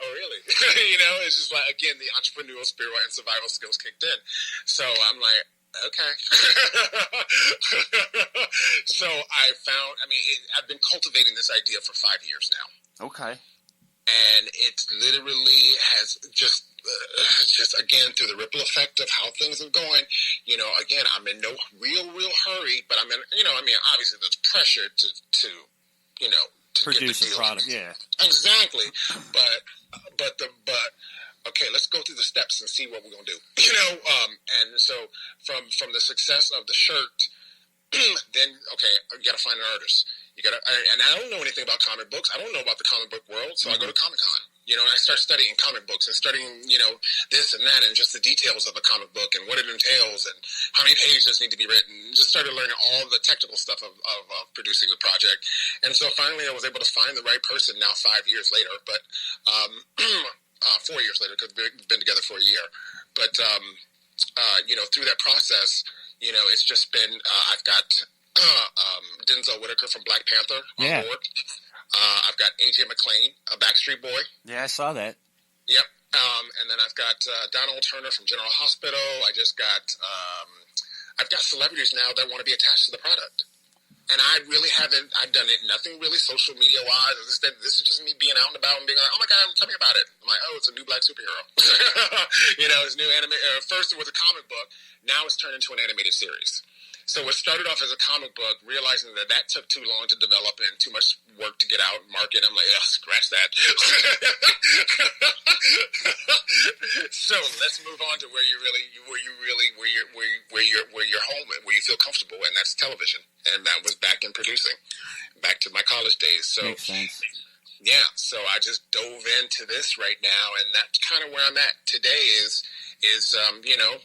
[SPEAKER 4] Oh, really? It's just like, again, the entrepreneurial spirit and survival skills kicked in. So I'm like, okay. So I've been cultivating this idea for 5 years now.
[SPEAKER 5] Okay.
[SPEAKER 4] And it literally has just again, through the ripple effect of how things are going, again, I'm in no real hurry, but I'm in, obviously there's pressure to to
[SPEAKER 5] produce
[SPEAKER 4] get the
[SPEAKER 5] a product. Yeah,
[SPEAKER 4] exactly. But okay, let's go through the steps and see what we're gonna do. And so from the success of the shirt, then okay, you gotta find an artist. And I don't know anything about comic books. I don't know about the comic book world, so I go to Comic-Con. And I start studying comic books and studying, this and that and just the details of a comic book and what it entails and how many pages need to be written. Just started learning all the technical stuff of producing the project. And so finally I was able to find the right person now 5 years later, but 4 years later, because we've been together for a year. But, through that process, it's just been, I've got Denzel Whitaker from Black Panther on board. I've got AJ McClain, a Backstreet Boy.
[SPEAKER 5] Yeah, I saw that.
[SPEAKER 4] Yep. And then I've got Donald Turner from General Hospital. I've got celebrities now that want to be attached to the product. And I really haven't, I've done nothing really social media wise. This is just me being out and about and being like, oh my God, tell me about it. I'm like, oh, it's a new black superhero. It's new anime. First it was a comic book. Now it's turned into an animated series. So it started off as a comic book, realizing that took too long to develop and too much work to get out and market. I'm like, yeah, scratch that. So let's move on to where you're home and where you feel comfortable, and that's television. And that was back in producing, back to my college days. So
[SPEAKER 5] makes sense.
[SPEAKER 4] Yeah, so I just dove into this right now, and that's kind of where I'm at today. Is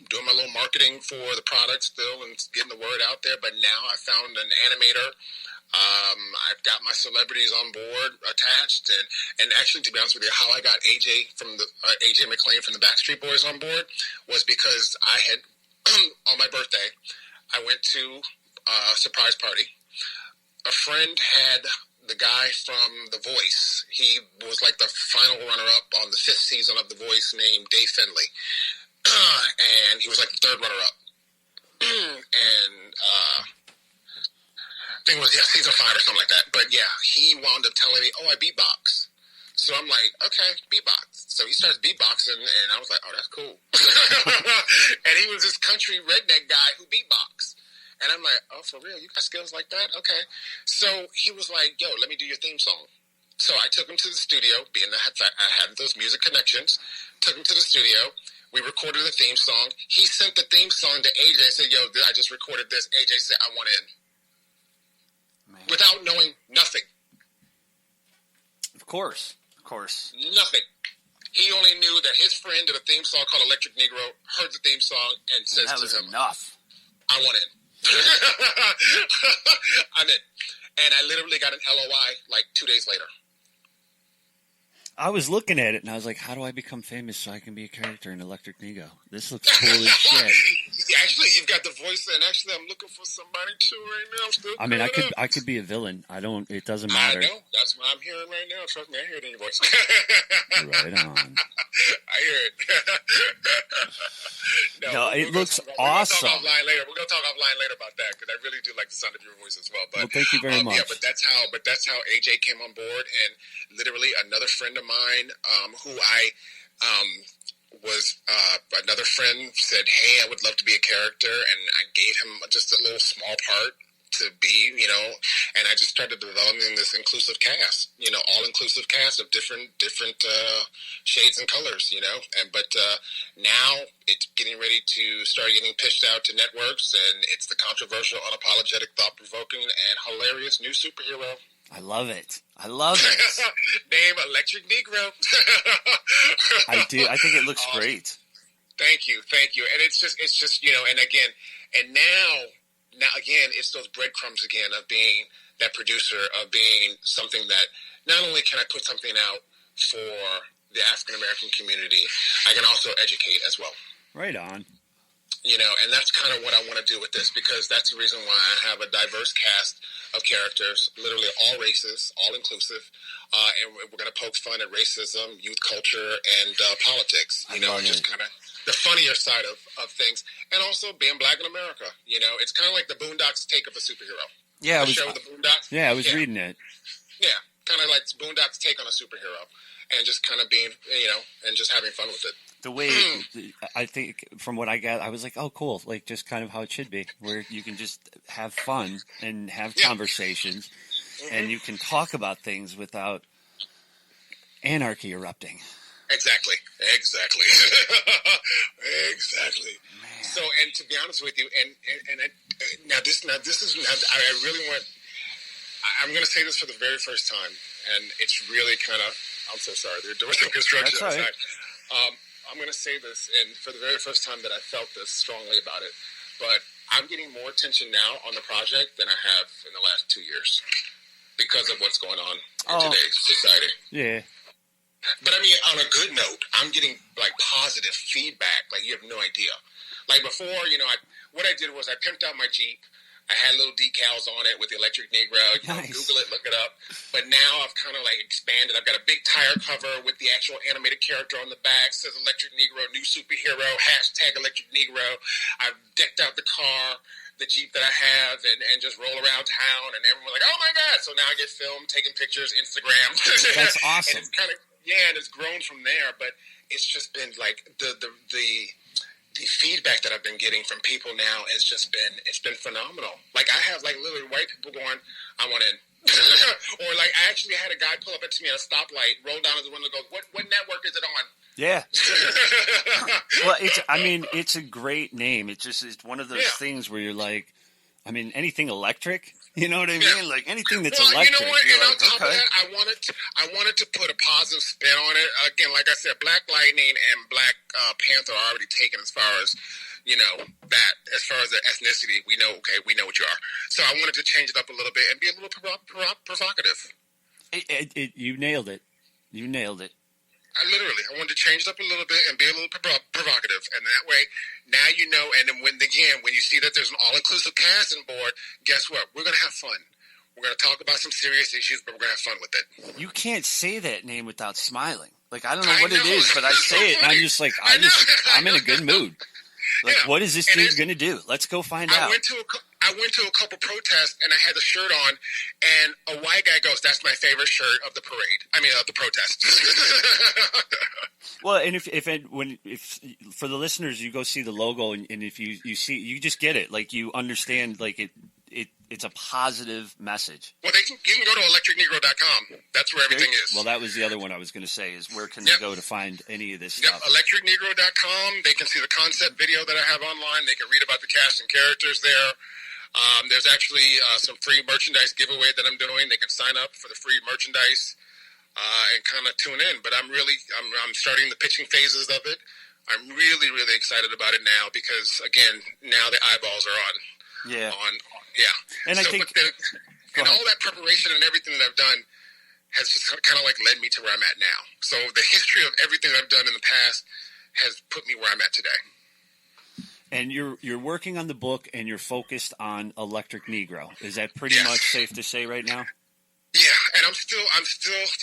[SPEAKER 4] doing my little marketing for the product still and getting the word out there. But now I found an animator. I've got my celebrities on board attached, and actually, to be honest with you, how I got AJ McLean from the Backstreet Boys on board was because I had on my birthday, I went to a surprise party. A friend had the guy from The Voice. He was like the final runner-up on the 5th season of The Voice, named Dave Finley. And he was like the 3rd runner-up. And I think it was season 5 or something like that. But yeah, he wound up telling me, I beatbox. So I'm like, okay, beatbox. So he starts beatboxing, and I was like, oh, that's cool. And he was this country redneck guy who beatboxed. And I'm like, oh, for real? You got skills like that? Okay. So he was like, yo, let me do your theme song. So I took him to the studio, being that I had those music connections, took him to the studio. We recorded the theme song. He sent the theme song to AJ and said, yo, I just recorded this. AJ said, I want in. Man. Without knowing nothing.
[SPEAKER 5] Of course.
[SPEAKER 4] Nothing. He only knew that his friend did a theme song called Electric Negro, heard the theme song, and says
[SPEAKER 5] that
[SPEAKER 4] to
[SPEAKER 5] was
[SPEAKER 4] him,
[SPEAKER 5] enough.
[SPEAKER 4] I want in. I'm in. And I literally got an LOI like 2 days later.
[SPEAKER 5] I was looking at it, and I was like, how do I become famous so I can be a character in Electric Negro? This looks cool as shit.
[SPEAKER 4] Actually, you've got the voice, and actually, I'm looking for somebody, too, right now.
[SPEAKER 5] I mean, I could be a villain. It doesn't matter.
[SPEAKER 4] I know. That's what I'm hearing right now. Trust me, I hear it in your voice.
[SPEAKER 5] Right on.
[SPEAKER 4] I hear it.
[SPEAKER 5] No, it looks awesome.
[SPEAKER 4] We're going to talk offline later about that, because I really do like the sound of your voice as well. But,
[SPEAKER 5] thank you very much.
[SPEAKER 4] Yeah, but that's how AJ came on board, and literally another friend of mine who I was another friend said, hey, I would love to be a character, and I gave him just a little small part to be, and I just started developing this inclusive cast, all-inclusive cast of different shades and colors, but now it's getting ready to start getting pitched out to networks, and it's the controversial, unapologetic, thought-provoking, and hilarious new superhero.
[SPEAKER 5] I love it.
[SPEAKER 4] Name Electric Negro.
[SPEAKER 5] I do. I think it looks great.
[SPEAKER 4] Thank you. And it's just, and now again, it's those breadcrumbs again of being that producer, of being something that not only can I put something out for the African American community, I can also educate as well.
[SPEAKER 5] Right on.
[SPEAKER 4] And that's kind of what I want to do with this, because that's the reason why I have a diverse cast of characters, literally all races, all inclusive, and we're going to poke fun at racism, youth culture, and politics, just kind of the funnier side of things, and also being Black in America. It's kind of like the Boondocks take of a superhero.
[SPEAKER 5] Yeah,
[SPEAKER 4] the show, the Boondocks.
[SPEAKER 5] Yeah, I was reading it.
[SPEAKER 4] Yeah, kind of like Boondocks take on a superhero, and just kind of being, and just having fun with it.
[SPEAKER 5] The way, I think, from what I got, I was like, oh, cool. Like, just kind of how it should be, where you can just have fun and have conversations, and you can talk about things without anarchy erupting.
[SPEAKER 4] Exactly. Man. So, and to be honest with you, and now this is, I really want, I'm going to say this for the very first time, and it's really kind of, I'm so sorry, they're doing some construction outside. Right. I'm going to say this, and for the very first time that I felt this strongly about it, but I'm getting more attention now on the project than I have in the last 2 years because of what's going on in today's society.
[SPEAKER 5] Yeah.
[SPEAKER 4] But I mean, on a good note, I'm getting like positive feedback. Like, you have no idea. Like before, what I did was I pimped out my Jeep. I had little decals on it with the Electric Negro.
[SPEAKER 5] Nice.
[SPEAKER 4] Google it, look it up. But now I've kind of like expanded. I've got a big tire cover with the actual animated character on the back. It says Electric Negro, new superhero, # Electric Negro. I've decked out the car, the Jeep that I have, and just roll around town. And everyone's like, oh my God. So now I get filmed, taking pictures, Instagram.
[SPEAKER 5] That's awesome.
[SPEAKER 4] And it's kind of, and it's grown from there. But it's just been like the the feedback that I've been getting from people now has just been phenomenal. Like I have like literally white people going, I want in. Or like I actually had a guy pull up to me at a stoplight, roll down his window, go, what network is it on?
[SPEAKER 5] Yeah. Well, it's a great name. It's one of those things where you're like, I mean, anything electric, you know what I mean?
[SPEAKER 4] Yeah.
[SPEAKER 5] Like anything that's
[SPEAKER 4] well,
[SPEAKER 5] electric.
[SPEAKER 4] You know what?
[SPEAKER 5] You're
[SPEAKER 4] And
[SPEAKER 5] like,
[SPEAKER 4] on top of that, I wanted to put a positive spin on it. Again, like I said, Black Lightning and Black Panther are already taken as far as, you know, that as far as the ethnicity, we know what you are. So I wanted to change it up a little bit and be a little provocative.
[SPEAKER 5] You nailed it. You nailed it.
[SPEAKER 4] I wanted to change it up a little bit and be a little provocative, and that way, now you know. And then when you see that there's an all-inclusive casting board, guess what? We're gonna have fun. We're gonna talk about some serious issues, but we're gonna have fun with it.
[SPEAKER 5] You can't say that name without smiling. Like I don't know what it is, but I say it, and I'm just like, I'm in a good mood. Like, what is this dude going to do? Let's go find out.
[SPEAKER 4] I went to a couple protests, and I had the shirt on, and a white guy goes, "That's my favorite shirt of the parade. I mean, of the protest."
[SPEAKER 5] Well, and if for the listeners, you go see the logo, and if you see, you just get it. Like you understand, like it's a positive message.
[SPEAKER 4] Well, you can go to electricnegro.com. That's where everything is.
[SPEAKER 5] Well, that was the other one I was going to say is where can they go to find any of this stuff?
[SPEAKER 4] Electricnegro.com. They can see the concept video that I have online. They can read about the cast and characters there. There's actually some free merchandise giveaway that I'm doing. They can sign up for the free merchandise and kind of tune in. But I'm starting the pitching phases of it. I'm really, really excited about it now because, again, now the eyeballs are on.
[SPEAKER 5] Yeah.
[SPEAKER 4] And so I think all that preparation and everything that I've done has just kind of like led me to where I'm at now. So the history of everything I've done in the past has put me where I'm at today.
[SPEAKER 5] And you're working on the book and you're focused on Electric Negro. Is that pretty much safe to say right now?
[SPEAKER 4] Yeah, and I'm still,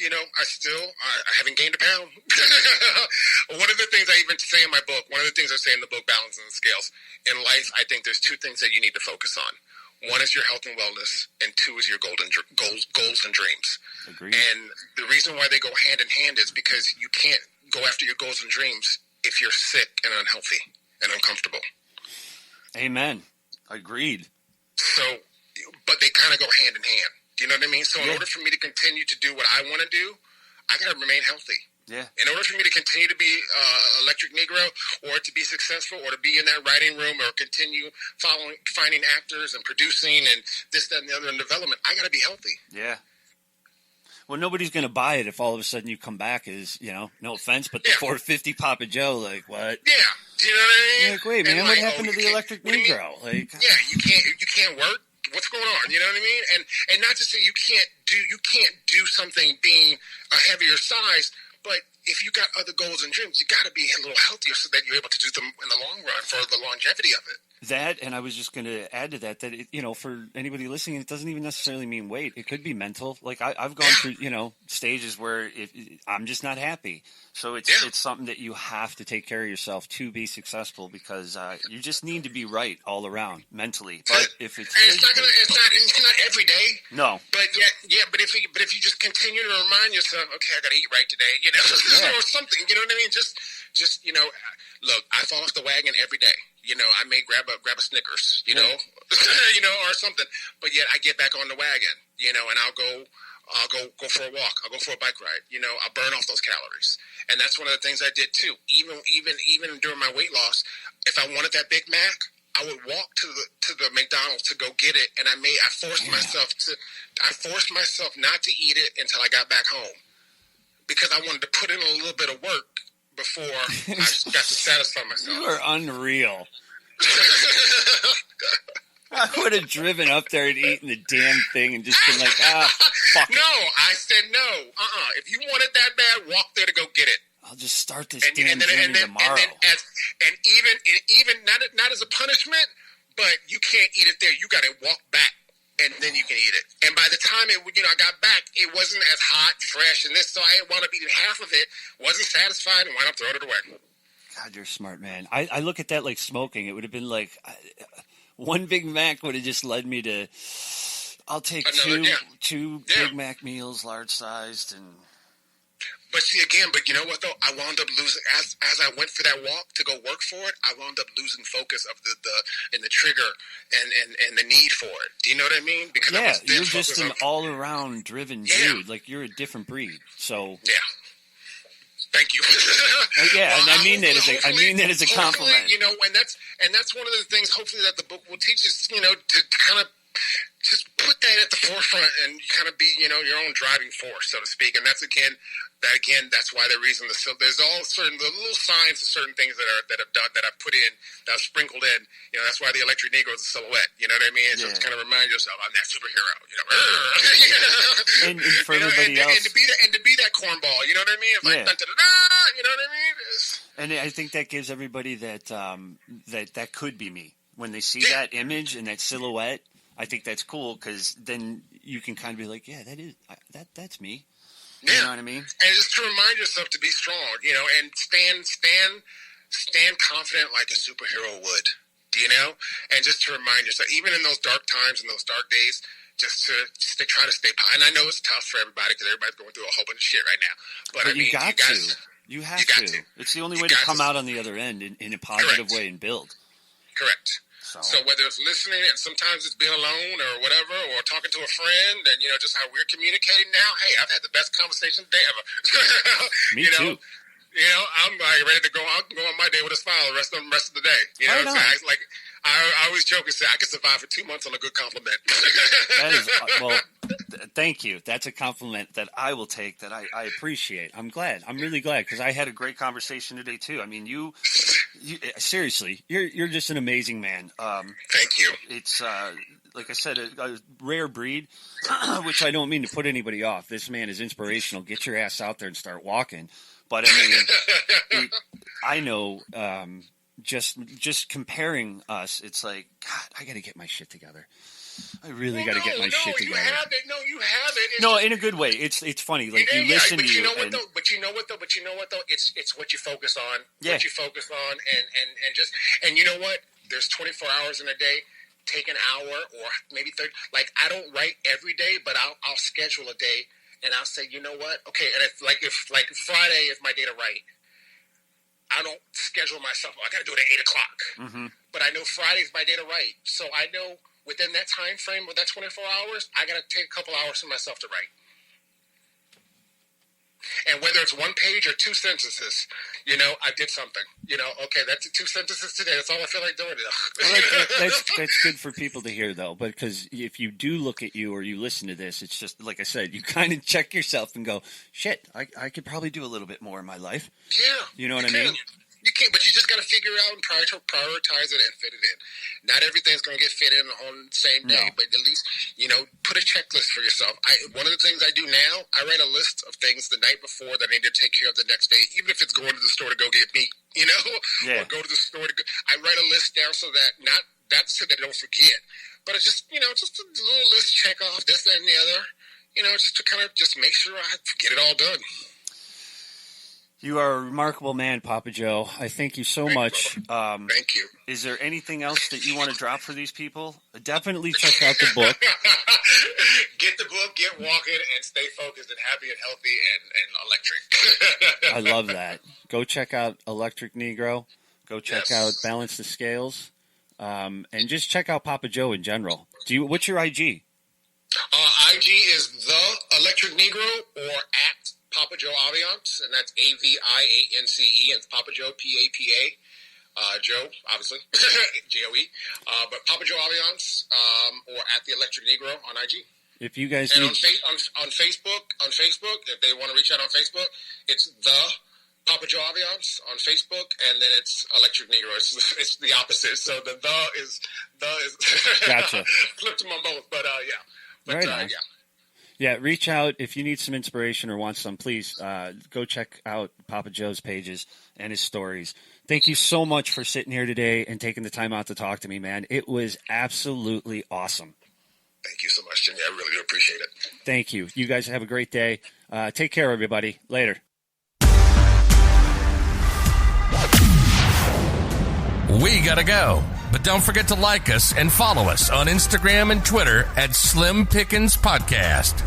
[SPEAKER 4] you know, I haven't gained a pound. One of the things I even say in my book, one of the things I say in the book, Balancing the Scales, in life, I think there's two things that you need to focus on. One is your health and wellness, and two is your goals and dreams.
[SPEAKER 5] Agreed.
[SPEAKER 4] And the reason why they go hand in hand is because you can't go after your goals and dreams if you're sick and unhealthy and uncomfortable.
[SPEAKER 5] Amen. Agreed.
[SPEAKER 4] So, but they kind of go hand in hand. Do you know what I mean? So in order for me to continue to do what I want to do, I got to remain healthy.
[SPEAKER 5] Yeah.
[SPEAKER 4] In order for me to continue to be Electric Negro, or to be successful, or to be in that writing room, or continue finding actors and producing and this, that, and the other in development, I got to be healthy.
[SPEAKER 5] Yeah. Well, nobody's going to buy it if all of a sudden you come back as, you know, no offense, but the 450 Papa Joe, like, what?
[SPEAKER 4] Yeah. Do you know what I mean?
[SPEAKER 5] Like, wait, man, what happened to the Electric Negro? Like,
[SPEAKER 4] yeah, you can't work. What's going on? You know what I mean? And not to say you can't do something being a heavier size, but if you got other goals and dreams, you got to be a little healthier so that you're able to do them in the long run for the longevity of it.
[SPEAKER 5] That, and I was just going to add to that it, you know, for anybody listening, it doesn't even necessarily mean weight. It could be mental. Like I've gone through, you know, stages where I'm just not happy. So it's something that you have to take care of yourself to be successful, because you just need to be right all around mentally. But if it's
[SPEAKER 4] not every day.
[SPEAKER 5] No.
[SPEAKER 4] But but if you just continue to remind yourself, okay, I got to eat right today, you know, or something, you know what I mean? Just you know, look, I fall off the wagon every day. You know, I may grab a Snickers, you know, you know, or something. But yet I get back on the wagon, you know, and I'll go for a walk. I'll go for a bike ride. You know, I'll burn off those calories. And that's one of the things I did too. Even during my weight loss, if I wanted that Big Mac, I would walk to the McDonald's to go get it. And I forced myself not to eat it until I got back home, because I wanted to put in a little bit of work before I got to satisfy myself.
[SPEAKER 5] You are unreal. I would have driven up there and eaten the damn thing and just been like, fuck it.
[SPEAKER 4] No, I said no. If you want it that bad, walk there to go get it.
[SPEAKER 5] I'll just start this damn journey tomorrow.
[SPEAKER 4] And even not as a punishment, but you can't eat it there. You got to walk back, and then you can eat it. And by the time I got back, it wasn't as hot, fresh, and this, so I wound up eating half of it, wasn't satisfied, and wound up throwing it away.
[SPEAKER 5] God, you're a smart man. I look at that like smoking. It would have been like one Big Mac would have just led me to, I'll take two Big Mac meals, large sized, and...
[SPEAKER 4] But see, again, you know what, though? I wound up losing, as I went for that walk to go work for it, I wound up losing focus of the trigger and the need for it. Do you know what I mean? Because
[SPEAKER 5] yeah, you're just an all-around driven dude. Like, you're a different breed. So
[SPEAKER 4] yeah. Thank you.
[SPEAKER 5] Yeah, well, and I mean that as a compliment.
[SPEAKER 4] You know, and that's one of the things, hopefully, that the book will teach us, you know, to kind of just put that at the forefront and kind of be, you know, your own driving force, so to speak. And that's that's why the reason there's all certain the little signs of certain things that I've put in, that I've sprinkled in. You know, that's why the Electric Negro is a silhouette. You know what I mean? So to kind of remind yourself, I'm that superhero. You know,
[SPEAKER 5] and for everybody else,
[SPEAKER 4] and to be that cornball. You know what I mean? It's like, you know what I mean?
[SPEAKER 5] And I think that gives everybody that that could be me when they see that image and that silhouette. I think that's cool because then you can kind of be like, yeah, that's me. You know what I mean?
[SPEAKER 4] And just to remind yourself to be strong, you know, and stand confident like a superhero would, you know? And just to remind yourself, even in those dark times and those dark days, just to try to stay positive. And I know it's tough for everybody because everybody's going through a whole bunch of shit right now. But I mean,
[SPEAKER 5] you have to. It's the only way to come out on the other end in a positive way and build.
[SPEAKER 4] Correct. So whether it's listening and sometimes it's being alone or whatever, or talking to a friend, and, you know, just how we're communicating now, hey, I've had the best conversation day ever.
[SPEAKER 5] Me too.
[SPEAKER 4] You know, I'm like ready to go out and go on my day with a smile the rest of the day. You know what I'm saying? Like, I always joke and say I could survive for 2 months on a good compliment.
[SPEAKER 5] That is, well, thank you. That's a compliment that I will take, that I appreciate. I'm glad. I'm really glad because I had a great conversation today too. I mean, you seriously, you're just an amazing man.
[SPEAKER 4] Thank you.
[SPEAKER 5] It's like I said, a rare breed, which I don't mean to put anybody off. This man is inspirational. Get your ass out there and start walking. But I mean, I know. Just comparing us, it's like, God, I got to get my shit together. I really got to get my shit together.
[SPEAKER 4] You have it.
[SPEAKER 5] No, in a good way. It's funny. Like, you listen to you.
[SPEAKER 4] But you know what though? It's what you focus on.
[SPEAKER 5] Yeah.
[SPEAKER 4] What you focus on, and you know what? There's 24 hours in a day. Take an hour or maybe 30. Like, I don't write every day, but I'll schedule a day, and I'll say, you know what? Okay, and if Friday is my day to write. I don't schedule myself. I got to do it at 8 o'clock. Mm-hmm. But I know Friday's my day to write. So I know within that time frame, with that 24 hours, I got to take a couple hours for myself to write. And whether it's one page or 2 sentences, you know, I did something. You know, okay, that's 2 sentences today. That's all I feel like doing.
[SPEAKER 5] Well, that's good for people to hear, though, because if you do look at you or you listen to this, it's just, like I said, you kind of check yourself and go, shit, I could probably do a little bit more in my life.
[SPEAKER 4] Yeah.
[SPEAKER 5] You know what I mean?
[SPEAKER 4] You can't, but you just got to figure out and prioritize it and fit it in. Not everything's going to get fit in on the same day, but at least, you know, put a checklist for yourself. One of the things I do now, I write a list of things the night before that I need to take care of the next day, even if it's going to the store to go get meat, you know, or go to the store to go. I write a list down so that not to say that I don't forget, but it's just, you know, just a little list check off this, that, and the other, you know, just to kind of just make sure I get it all done.
[SPEAKER 5] You are a remarkable man, Papa Joe. I thank you so much.
[SPEAKER 4] Thank you.
[SPEAKER 5] Is there anything else that you want to drop for these people? Definitely check out the book.
[SPEAKER 4] Get the book, get walking, and stay focused and happy and healthy and electric.
[SPEAKER 5] I love that. Go check out Electric Negro. Go check out Balance the Scales. And just check out Papa Joe in general. What's your IG?
[SPEAKER 4] IG is The Electric Negro or at Papa Joe Aviance, and that's Aviance, and it's Papa Joe, P-A-P-A, Joe, obviously, J-O-E, but Papa Joe Aviance, or at the Electric Negro on IG.
[SPEAKER 5] If you guys
[SPEAKER 4] on Facebook, if they want to reach out on Facebook, it's the Papa Joe Aviance on Facebook, and then it's Electric Negro. It's the opposite. So the is
[SPEAKER 5] gotcha.
[SPEAKER 4] Flipped them on both, but yeah. But
[SPEAKER 5] right on.
[SPEAKER 4] Yeah.
[SPEAKER 5] Yeah, reach out if you need some inspiration or want some. Please go check out Papa Joe's pages and his stories. Thank you so much for sitting here today and taking the time out to talk to me, man. It was absolutely awesome.
[SPEAKER 4] Thank you so much, Jimmy. I really do appreciate it.
[SPEAKER 5] Thank you. You guys have a great day. Take care, everybody. Later.
[SPEAKER 2] We gotta go. But don't forget to like us and follow us on Instagram and Twitter at Slim Pickens Podcast.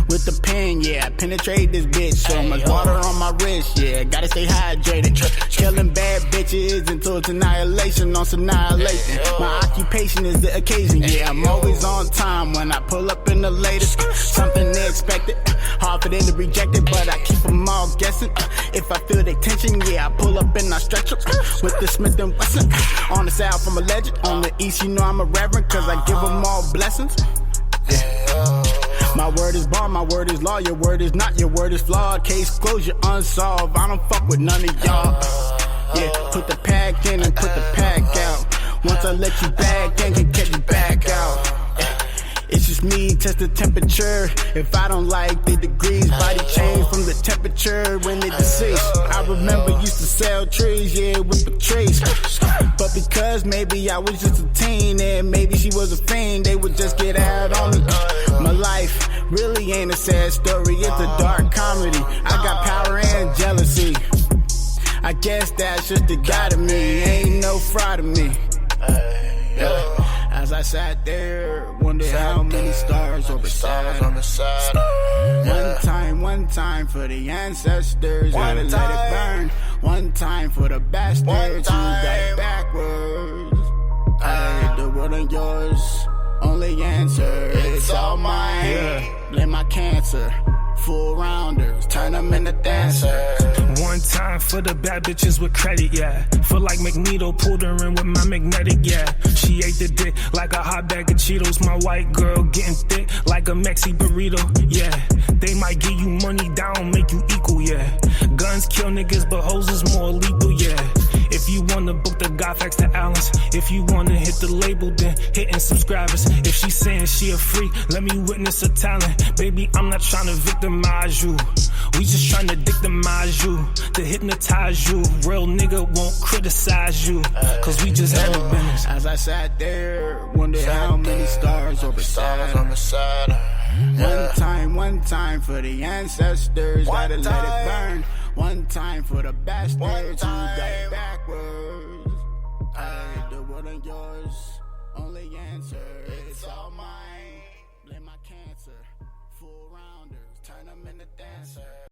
[SPEAKER 1] With the pen, yeah, I penetrate this bitch. So much water on my wrist, yeah, gotta stay hydrated. Killing bad bitches until it's annihilation on annihilation. My occupation is the occasion, yeah, I'm always on time when I pull up in the latest. Something they expected, hard for them to reject it, but I keep them all guessing. If I feel the tension, yeah, I pull up and I stretch up with the Smith & Wesson. On the south, I'm a legend. On the east, you know I'm a reverend, cause I give them all blessings. My word is bond, my word is law, your word is not, your word is flawed. Case closure unsolved, I don't fuck with none of y'all. Yeah, put the pack in and put the pack out. Once I let you back in, can get you back out. It's just me, test the temperature. If I don't like the degrees, body change from the temperature when it deceased. I remember used to sell trees, yeah, with Patrice. But because maybe I was just a teen and maybe she was a fiend, they would just get out on me. My life really ain't a sad story, it's a dark comedy. I got power and jealousy. I guess that's just the God of me, ain't no fraud of me. As I sat there, wonder how many stars on the side. One time for the ancestors, gotta let it burn. One time for the bastards who got it backwards. I hit the world on yours, only answer, it's all mine. Blame my cancer. Full rounders, turn them into dancers.
[SPEAKER 6] One time for the bad bitches with credit, yeah. Feel like Magneto pulled her in with my magnetic, yeah. She ate the dick like a hot bag of Cheetos. My white girl getting thick like a Mexi burrito, yeah. They might give you money down, make you equal, yeah. Guns kill niggas, but hoes is more lethal, yeah. If you wanna book the God facts to Allen's, if you wanna hit the label, then hitting subscribers. If she saying she a freak, let me witness her talent. Baby, I'm not trying to victimize you. We just trying to victimize you, to hypnotize you. Real nigga won't criticize you, cause we just handle business.
[SPEAKER 1] As I sat there, wonder how many stars on the side. One time for the ancestors, gotta let it burn. One time for the bastards who got it backwards. I hit the world on yours, only answer, it's all mine. Blame my cancer, full rounders, turn them into dancers.